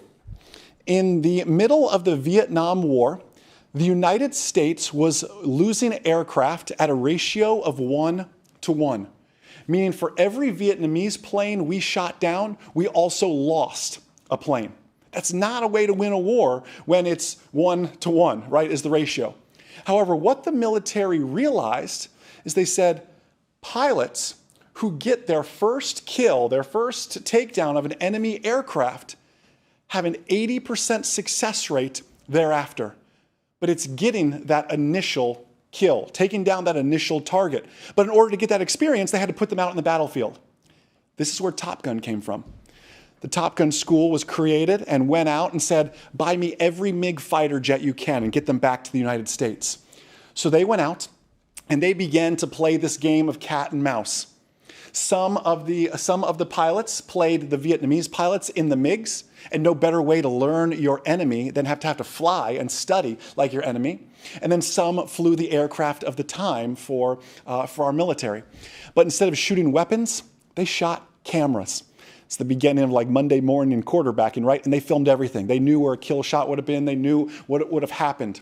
In the middle of the Vietnam War, the United States was losing aircraft at a ratio of 1 to 1, meaning for every Vietnamese plane we shot down, we also lost a plane. That's not a way to win a war when it's 1 to 1, right, is the ratio. However, what the military realized is they said, pilots who get their first kill, their first takedown of an enemy aircraft, have an 80% success rate thereafter. But it's getting that initial kill, taking down that initial target. But in order to get that experience, they had to put them out in the battlefield. This is where Top Gun came from. The Top Gun school was created and went out and said, buy me every MiG fighter jet you can and get them back to the United States. So they went out and they began to play this game of cat and mouse. Some of the pilots played the Vietnamese pilots in the MiGs, and no better way to learn your enemy than have to fly and study like your enemy. And then some flew the aircraft of the time for our military. But instead of shooting weapons, they shot cameras. It's the beginning of like Monday morning quarterbacking, right? And they filmed everything. They knew where a kill shot would have been. They knew what would have happened.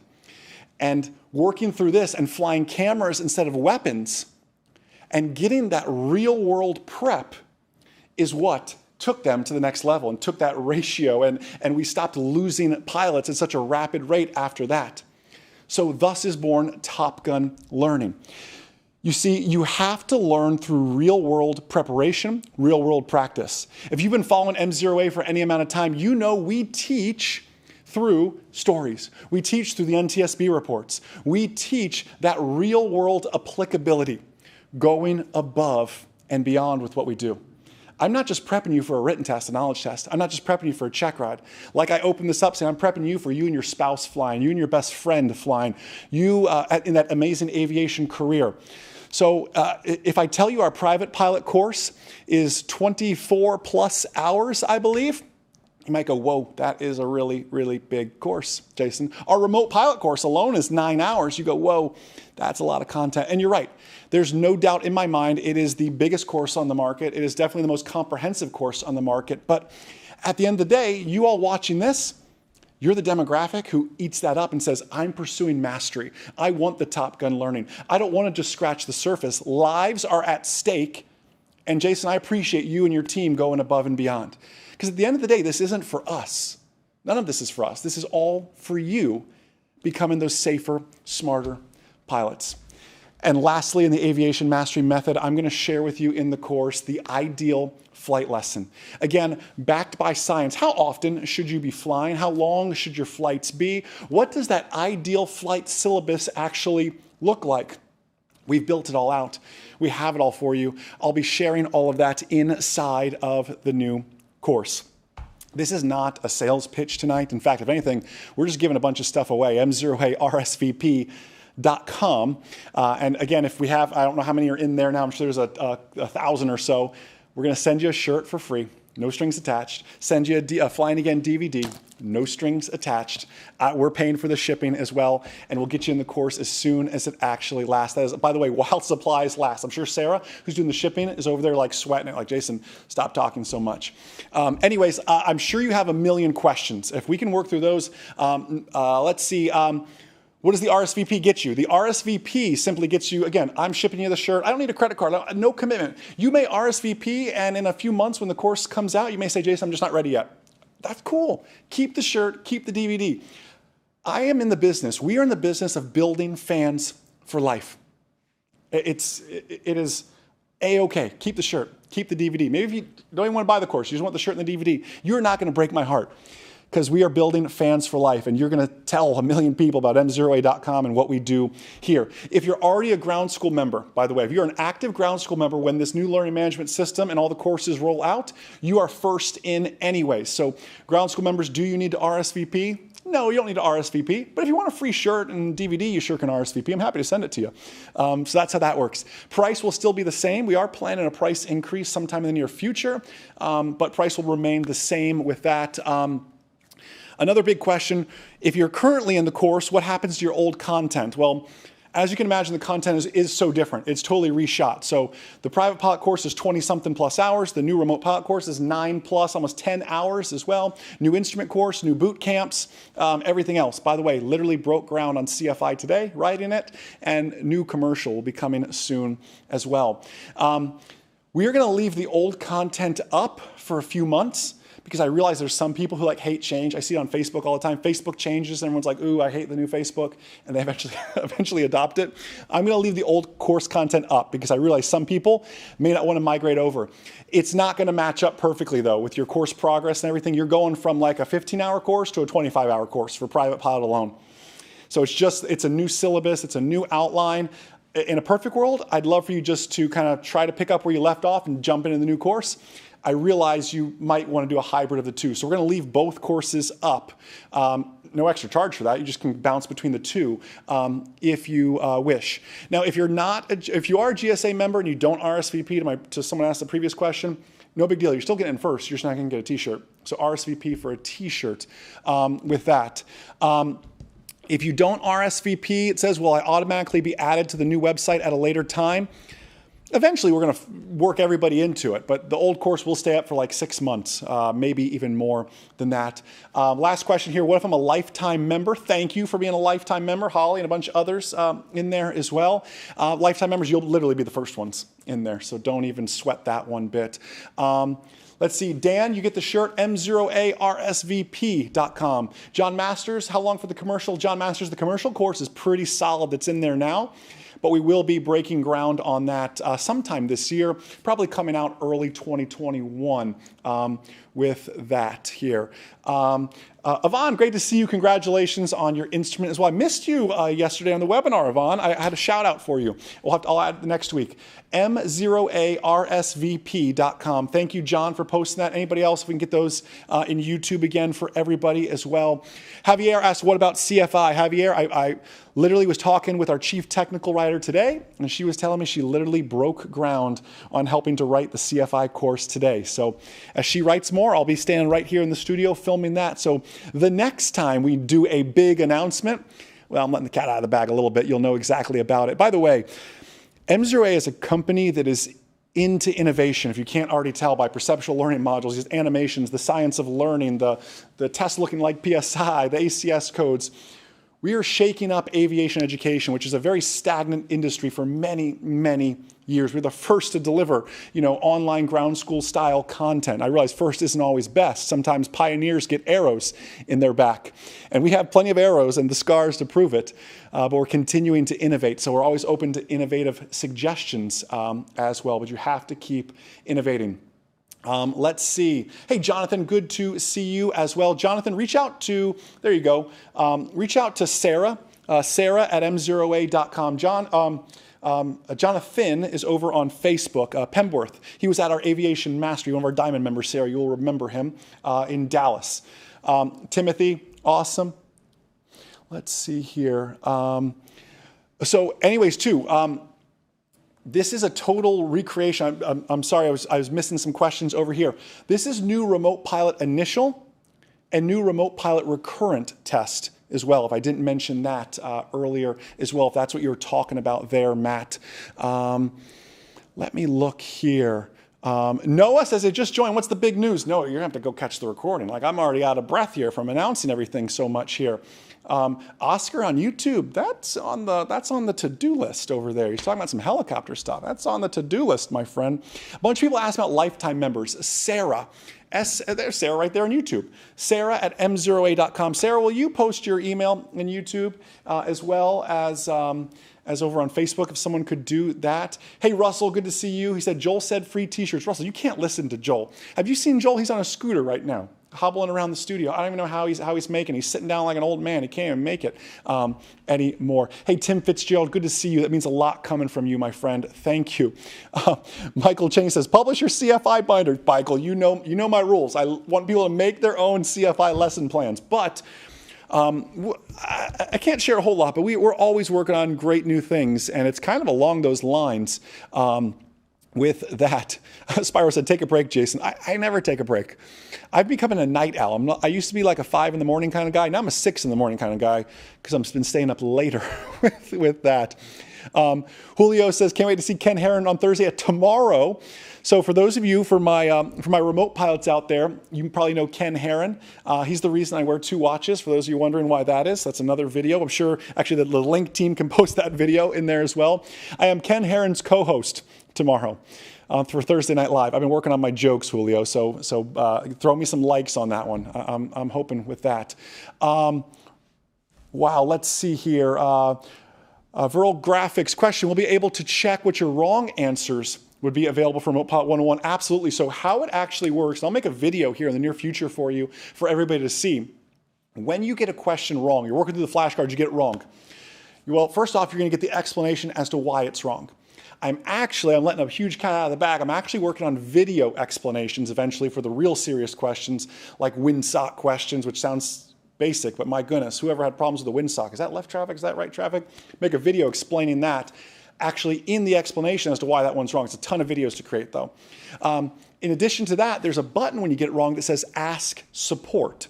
And working through this and flying cameras instead of weapons and getting that real-world prep is what took them to the next level and took that ratio, and we stopped losing pilots at such a rapid rate after that. So thus is born Top Gun learning. You see, you have to learn through real-world preparation, real-world practice. If you've been following MzeroA for any amount of time, you know we teach through stories. We teach through the NTSB reports. We teach that real-world applicability, going above and beyond with what we do. I'm not just prepping you for a written test, a knowledge test. I'm not just prepping you for a check ride. Like I opened this up saying, I'm prepping you for you and your spouse flying, you and your best friend flying, you in that amazing aviation career. So if I tell you our private pilot course is 24 plus hours, I believe, you might go, whoa, that is a really, really big course, Jason. Our remote pilot course alone is 9 hours. You go, whoa, that's a lot of content. And you're right. There's no doubt in my mind it is the biggest course on the market. It is definitely the most comprehensive course on the market. But at the end of the day, you all watching this, you're the demographic who eats that up and says, I'm pursuing mastery. I want the Top Gun learning. I don't want to just scratch the surface. Lives are at stake. And Jason, I appreciate you and your team going above and beyond. Because at the end of the day, this isn't for us. None of this is for us. This is all for you becoming those safer, smarter pilots. And lastly, in the aviation mastery method, I'm going to share with you in the course the ideal flight lesson. Again, backed by science. How often should you be flying? How long should your flights be? What does that ideal flight syllabus actually look like? We've built it all out. We have it all for you. I'll be sharing all of that inside of the new course. This is not a sales pitch tonight. In fact, if anything, we're just giving a bunch of stuff away. MzeroA RSVP.com. And again, if we have, I don't know how many are in there now. I'm sure there's a 1,000 or so. We're going to send you a shirt for free. No strings attached. Send you a Flying Again DVD. No strings attached. We're paying for the shipping as well, and we'll get you in the course as soon as it actually lasts. That is, by the way, while supplies last. I'm sure Sarah, who's doing the shipping, is over there like sweating it, like, Jason, stop talking so much. Anyways, I'm sure you have a million questions. If we can work through those, let's see. What does the RSVP get you? The RSVP simply gets you, again, I'm shipping you the shirt. I don't need a credit card, no commitment. You may RSVP, and in a few months when the course comes out, you may say, Jason, I'm just not ready yet. That's cool. Keep the shirt, keep the DVD. I am in the business, we are in the business of building fans for life. It is A-okay. Keep the shirt, keep the DVD. Maybe if you don't even want to buy the course, you just want the shirt and the DVD, you're not going to break my heart. Because we are building fans for life, and you're going to tell a million people about MzeroA.com and what we do here. If you're already a ground school member, by the way, if you're an active ground school member, when this new learning management system and all the courses roll out, you are first in anyway. So ground school members, do you need to RSVP? No, you don't need to RSVP. But if you want a free shirt and DVD, you sure can RSVP. I'm happy to send it to you. So that's how that works. Price will still be the same. We are planning a price increase sometime in the near future, but price will remain the same with that. Another big question, if you're currently in the course, what happens to your old content? Well, as you can imagine, the content is so different. It's totally reshot. So the private pilot course is 20-something plus hours. The new remote pilot course is 9 plus, almost 10 hours as well. New instrument course, new boot camps, everything else. By the way, literally broke ground on CFI today, writing it, and new commercial will be coming soon as well. We are going to leave the old content up for a few months, because I realize there's some people who like hate change. I see it on Facebook all the time. Facebook changes, and everyone's like, ooh, I hate the new Facebook, and they eventually adopt it. I'm gonna leave the old course content up because I realize some people may not wanna migrate over. It's not gonna match up perfectly though with your course progress and everything. You're going from like a 15-hour course to a 25-hour course for private pilot alone. So it's a new syllabus, it's a new outline. In a perfect world, I'd love for you just to kind of try to pick up where you left off and jump into the new course. I realize you might want to do a hybrid of the two. So we're going to leave both courses up. No extra charge for that. You just can bounce between the two if you wish. Now, if you are a GSA member and you don't RSVP to someone asked the previous question, no big deal. You're still getting in first. You're just not going to get a t-shirt. So RSVP for a t-shirt with that. If you don't RSVP, it says, will I automatically be added to the new website at a later time? Eventually, we're going to work everybody into it, but the old course will stay up for like 6 months, maybe even more than that. Last question here, what if I'm a lifetime member? Thank you for being a lifetime member, Holly and a bunch of others in there as well. Lifetime members, you'll literally be the first ones in there, so don't even sweat that one bit. Let's see, Dan, you get the shirt, MzeroARSVP.com. John Masters, how long for the commercial? John Masters, the commercial course is pretty solid that's in there now. But we will be breaking ground on that sometime this year, probably coming out early 2021 with that here. Yvonne, great to see you. Congratulations on your instrument as well. I missed you yesterday on the webinar, Yvonne. I had a shout out for you. I'll add it next week. MzeroARSVP.com. Thank you, John, for posting that. Anybody else, if we can get those in YouTube again for everybody as well. Javier asked, what about CFI? Javier, I literally was talking with our chief technical writer today, and she was telling me she literally broke ground on helping to write the CFI course today. So as she writes more, I'll be standing right here in the studio filming that. So the next time we do a big announcement, well, I'm letting the cat out of the bag a little bit. You'll know exactly about it. By the way, MzeroA is a company that is into innovation, if you can't already tell by perceptual learning modules, these animations, the science of learning, the test looking like PSI, the ACS codes. We are shaking up aviation education, which is a very stagnant industry for many, many years. We're the first to deliver, online ground school style content. I realize first isn't always best. Sometimes pioneers get arrows in their back. And we have plenty of arrows and the scars to prove it, but we're continuing to innovate. So we're always open to innovative suggestions as well, but you have to keep innovating. Let's see. Hey, Jonathan, good to see you as well. Jonathan, reach out to, there you go, reach out to Sarah, Sarah at MzeroA.com. John, Jonathan is over on Facebook, Pemworth. He was at our Aviation Mastery, one of our Diamond members, Sarah. You'll remember him in Dallas. Timothy, awesome. Let's see here. So anyways, too, this is a total recreation. I'm sorry, I was missing some questions over here. This is new remote pilot initial and new remote pilot recurrent test as well, if I didn't mention that earlier as well, if that's what you were talking about there, Matt. Let me look here. Noah says, I just joined. What's the big news? Noah, you're going to have to go catch the recording. Like, I'm already out of breath here from announcing everything so much here. Oscar on YouTube, that's on the to-do list over there. He's talking about some helicopter stuff. That's on the to-do list, my friend. A bunch of people asked about lifetime members. Sarah, there's Sarah right there on YouTube. Sarah at MzeroA.com. Sarah, will you post your email in YouTube as well as over on Facebook, if someone could do that? Hey, Russell, good to see you. He said, Joel said free t-shirts. Russell, you can't listen to Joel. Have you seen Joel? He's on a scooter right now, hobbling around the studio. I don't even know how he's making. He's sitting down like an old man. He can't even make it anymore. Hey, Tim Fitzgerald, good to see you. That means a lot coming from you, my friend. Thank you. Michael Chang says, publish your CFI binder. Michael, you know my rules. I want people to make their own CFI lesson plans. But I can't share a whole lot, but we're always working on great new things, and it's kind of along those lines with that. Spyro said, take a break, Jason. I never take a break. I've become a night owl. I used to be like a 5 in the morning kind of guy. Now I'm a 6 in the morning kind of guy because I've been staying up later with that. Julio says, can't wait to see Ken Heron on Thursday at tomorrow. So for those of you, for my remote pilots out there, you probably know Ken Heron. He's the reason I wear 2 watches, for those of you wondering why that is. That's another video. I'm sure actually the Link team can post that video in there as well. I am Ken Heron's co-host tomorrow for Thursday Night Live. I've been working on my jokes, Julio, so throw me some likes on that one. I'm hoping with that. Wow, let's see here. Viral Graphics question, will be able to check what your wrong answers would be available for Remote Pilot 101. Absolutely. So how it actually works, I'll make a video here in the near future for you, for everybody to see. When you get a question wrong, you're working through the flashcards, you get it wrong. Well, first off, you're going to get the explanation as to why it's wrong. I'm letting a huge cat out of the bag. I'm actually working on video explanations eventually for the real serious questions, like windsock questions, which sounds basic, but my goodness, whoever had problems with the windsock, is that left traffic, is that right traffic? Make a video explaining that, actually in the explanation as to why that one's wrong. It's a ton of videos to create though. In addition to that, there's a button when you get it wrong that says Ask Support.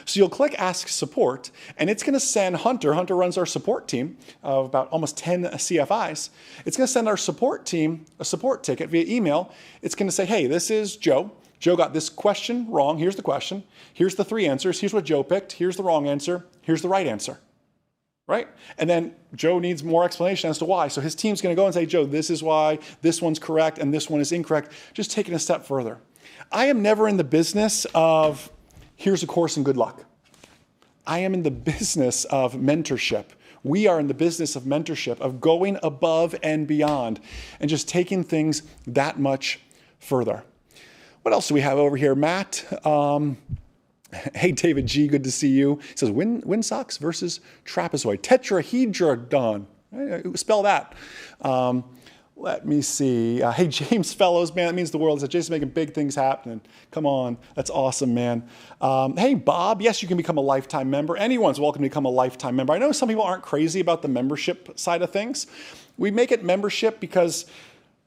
So you'll click Ask Support, and it's going to send Hunter. Hunter runs our support team of about almost 10 CFIs. It's going to send our support team a support ticket via email. It's going to say, hey, this is Joe. Joe got this question wrong. Here's the question. Here's the 3 answers. Here's what Joe picked. Here's the wrong answer. Here's the right answer. Right? And then Joe needs more explanation as to why. So his team's going to go and say, Joe, this is why this one's correct and this one is incorrect. Just taking a step further. I am never in the business of, here's a course and good luck. I am in the business of mentorship. We are in the business of mentorship, of going above and beyond and just taking things that much further. What else do we have over here, Matt? Hey, David G, good to see you. He says, windsocks versus trapezoid. Tetrahedron. Spell that. Let me see. Hey, James Fellows, man, that means the world. He said, Jason's making big things happen. Come on. That's awesome, man. Hey, Bob, yes, you can become a lifetime member. Anyone's welcome to become a lifetime member. I know some people aren't crazy about the membership side of things. We make it membership because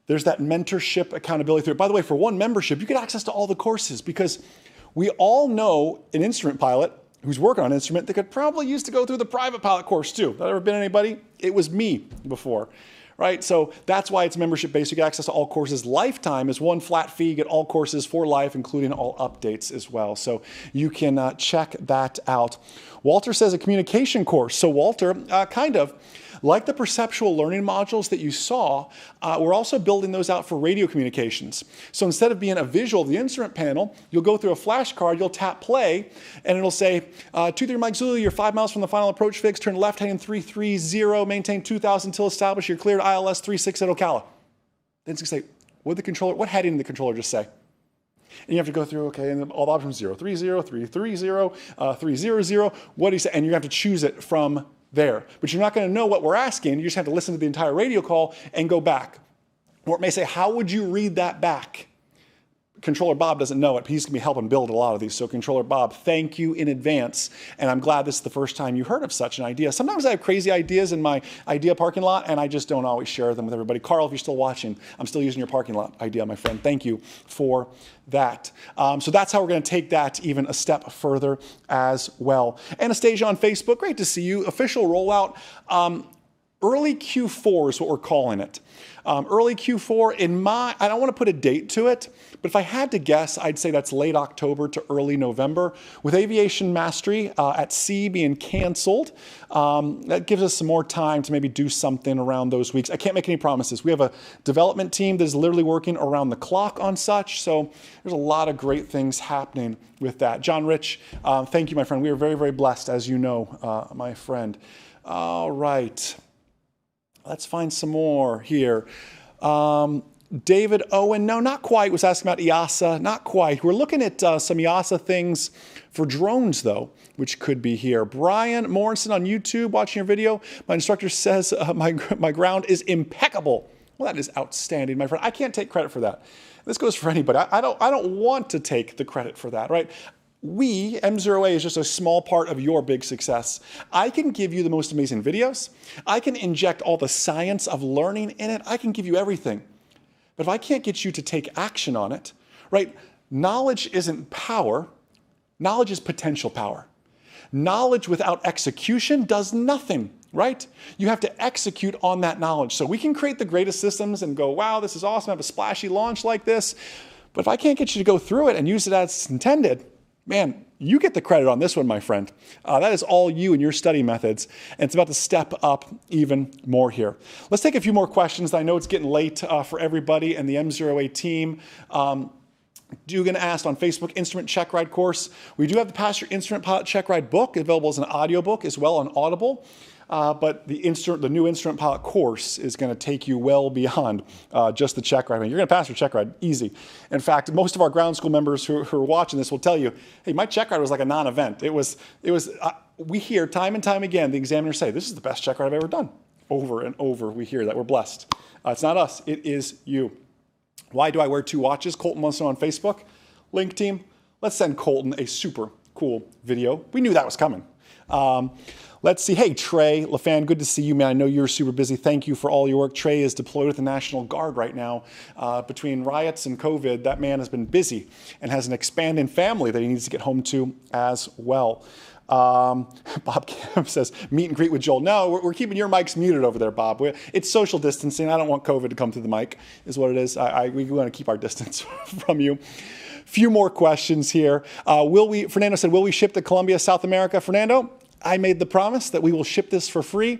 there's that mentorship accountability through it. By the way, for one membership, you get access to all the courses because we all know an instrument pilot who's working on an instrument that could probably use to go through the private pilot course too. That ever been anybody? It was me before, right? So that's why it's membership based. You get access to all courses. Lifetime is one flat fee. You get all courses for life, including all updates as well. So you can check that out. Walter says a communication course. So Walter, kind of, like the perceptual learning modules that you saw, we're also building those out for radio communications. So instead of being a visual of the instrument panel, you'll go through a flashcard, you'll tap play, and it'll say, 23 Mike Zulu, you're 5 miles from the final approach fix, turn left hand 330, maintain 2,000 until established, you're cleared ILS 36 at Ocala. Then it's going to say, what heading did the controller just say? And you have to go through, okay, and all the options, 030, 330, 300, what do you say? And you have to choose it from there. But you're not going to know what we're asking. You just have to listen to the entire radio call and go back. Or it may say, how would you read that back? Controller Bob doesn't know it, but he's going to be helping build a lot of these. So Controller Bob, thank you in advance. And I'm glad this is the first time you heard of such an idea. Sometimes I have crazy ideas in my idea parking lot, and I just don't always share them with everybody. Carl, if you're still watching, I'm still using your parking lot idea, my friend. Thank you for that. So that's how we're going to take that even a step further as well. Anastasia on Facebook, great to see you. Official rollout. Early Q4 is what we're calling it. Early Q4, I don't want to put a date to it, but if I had to guess, I'd say that's late October to early November. With Aviation Mastery at sea being canceled, that gives us some more time to maybe do something around those weeks. I can't make any promises. We have a development team that is literally working around the clock on such, so there's a lot of great things happening with that. John Rich, thank you, my friend. We are very, very blessed, as you know, my friend. All right. Let's find some more here. David Owen, no, not quite, was asking about EASA. Not quite. We're looking at some EASA things for drones, though, which could be here. Brian Morrison on YouTube, watching your video. My instructor says my ground is impeccable. Well, that is outstanding, my friend. I can't take credit for that. This goes for anybody. I don't want to take the credit for that, right? MzeroA is just a small part of your big success. I can give you the most amazing videos. I can inject all the science of learning in it. I can give you everything. But if I can't get you to take action on it, right? Knowledge isn't power. Knowledge is potential power. Knowledge without execution does nothing, right? You have to execute on that knowledge. So we can create the greatest systems and go, wow, this is awesome, have a splashy launch like this. But if I can't get you to go through it and use it as intended, man, you get the credit on this one, my friend. That is all you and your study methods, and it's about to step up even more here. Let's take a few more questions. I know it's getting late for everybody and the MzeroA team. Dugan asked on Facebook, Instrument Check Ride course. We do have the Pass Your Instrument Pilot Check Ride book available as an audio book as well on Audible. But the new Instrument Pilot course is going to take you well beyond just the check ride. I mean, you're going to pass your check ride easy. In fact, most of our ground school members who are watching this will tell you, hey, my check ride was like a non-event. We hear time and time again the examiners say, this is the best check ride I've ever done. Over and over, we hear that. We're blessed. It's not us. It is you. Why do I wear 2 watches? Colton wants to know on Facebook. Link team, let's send Colton a super cool video. We knew that was coming. Let's see. Hey, Trey LaFan, good to see you, man. I know you're super busy. Thank you for all your work. Trey is deployed with the National Guard right now. Between riots and COVID, that man has been busy and has an expanding family that he needs to get home to as well. Bob Kim says, meet and greet with Joel. No, we're keeping your mics muted over there, Bob. It's social distancing. I don't want COVID to come through the mic, is what it is. We want to keep our distance from you. Few more questions here. Fernando said, will we ship to Colombia, South America? Fernando, I made the promise that we will ship this for free.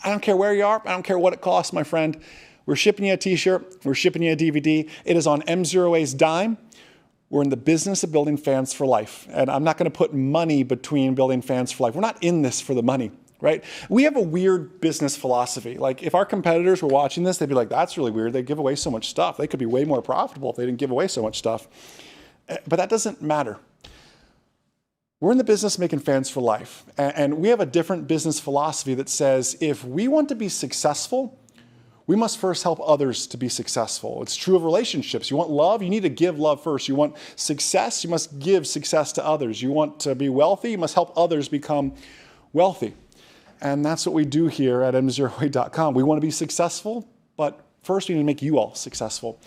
I don't care where you are. I don't care what it costs, my friend. We're shipping you a t-shirt. We're shipping you a DVD. It is on MzeroA's dime. We're in the business of building fans for life. And I'm not going to put money between building fans for life. We're not in this for the money, right? We have a weird business philosophy. Like if our competitors were watching this, they'd be like, that's really weird. They give away so much stuff. They could be way more profitable if they didn't give away so much stuff. But that doesn't matter. We're in the business of making fans for life. And we have a different business philosophy that says if we want to be successful, we must first help others to be successful. It's true of relationships. You want love, you need to give love first. You want success, you must give success to others. You want to be wealthy, you must help others become wealthy. And that's what we do here at MzeroA.com. We want to be successful, but first we need to make you all successful.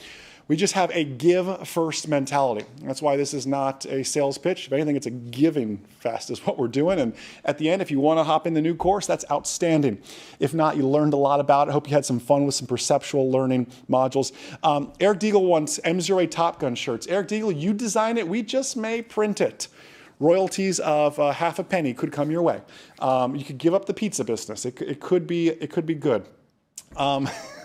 We just have a give-first mentality. That's why this is not a sales pitch. If anything, it's a giving fest is what we're doing. And at the end, if you want to hop in the new course, that's outstanding. If not, you learned a lot about it. I hope you had some fun with some perceptual learning modules. Eric Deagle wants MzeroA Top Gun shirts. Eric Deagle, you design it. We just may print it. Royalties of half a penny could come your way. You could give up the pizza business. It could be good.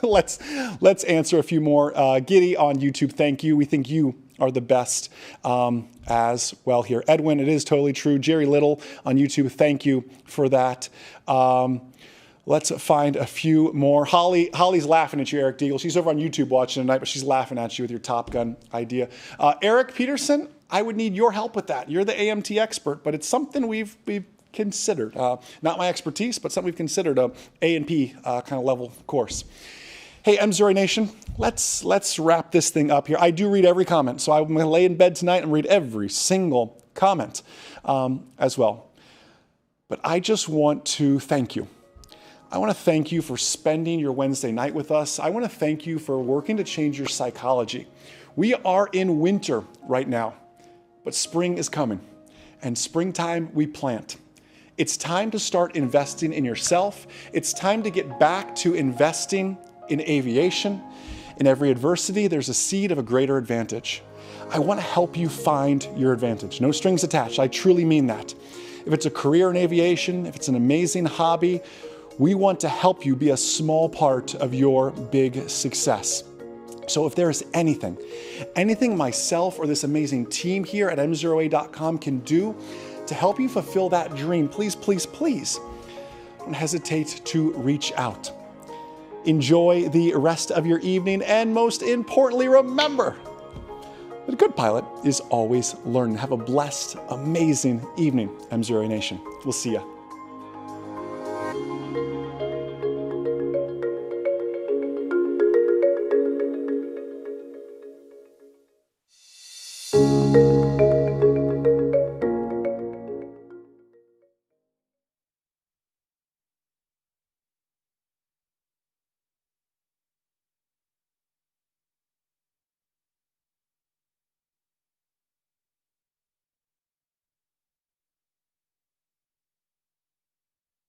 Let's answer a few more. Giddy on YouTube, thank you. We think you are the best as well here. Edwin, it is totally true. Jerry Little on YouTube, thank you for that. Let's find a few more. Holly's laughing at you, Eric Deagle. She's over on YouTube watching tonight, but she's laughing at you with your Top Gun idea. Eric Peterson, I would need your help with that. You're the AMT expert, but it's something we've considered. Not my expertise, but something we've considered, a A&P kind of level course. Hey, MzeroA Nation, let's wrap this thing up here. I do read every comment, so I'm going to lay in bed tonight and read every single comment as well. But I just want to thank you. I want to thank you for spending your Wednesday night with us. I want to thank you for working to change your psychology. We are in winter right now, but spring is coming. And springtime, we plant. It's time to start investing in yourself. It's time to get back to investing in aviation. In every adversity, there's a seed of a greater advantage. I want to help you find your advantage. No strings attached. I truly mean that. If it's a career in aviation, if it's an amazing hobby, we want to help you be a small part of your big success. So if there is anything myself or this amazing team here at MzeroA.com can do to help you fulfill that dream, please, please, please don't hesitate to reach out. Enjoy the rest of your evening, and most importantly, remember that a good pilot is always learning. Have a blessed, amazing evening, MzeroA Nation. We'll see ya.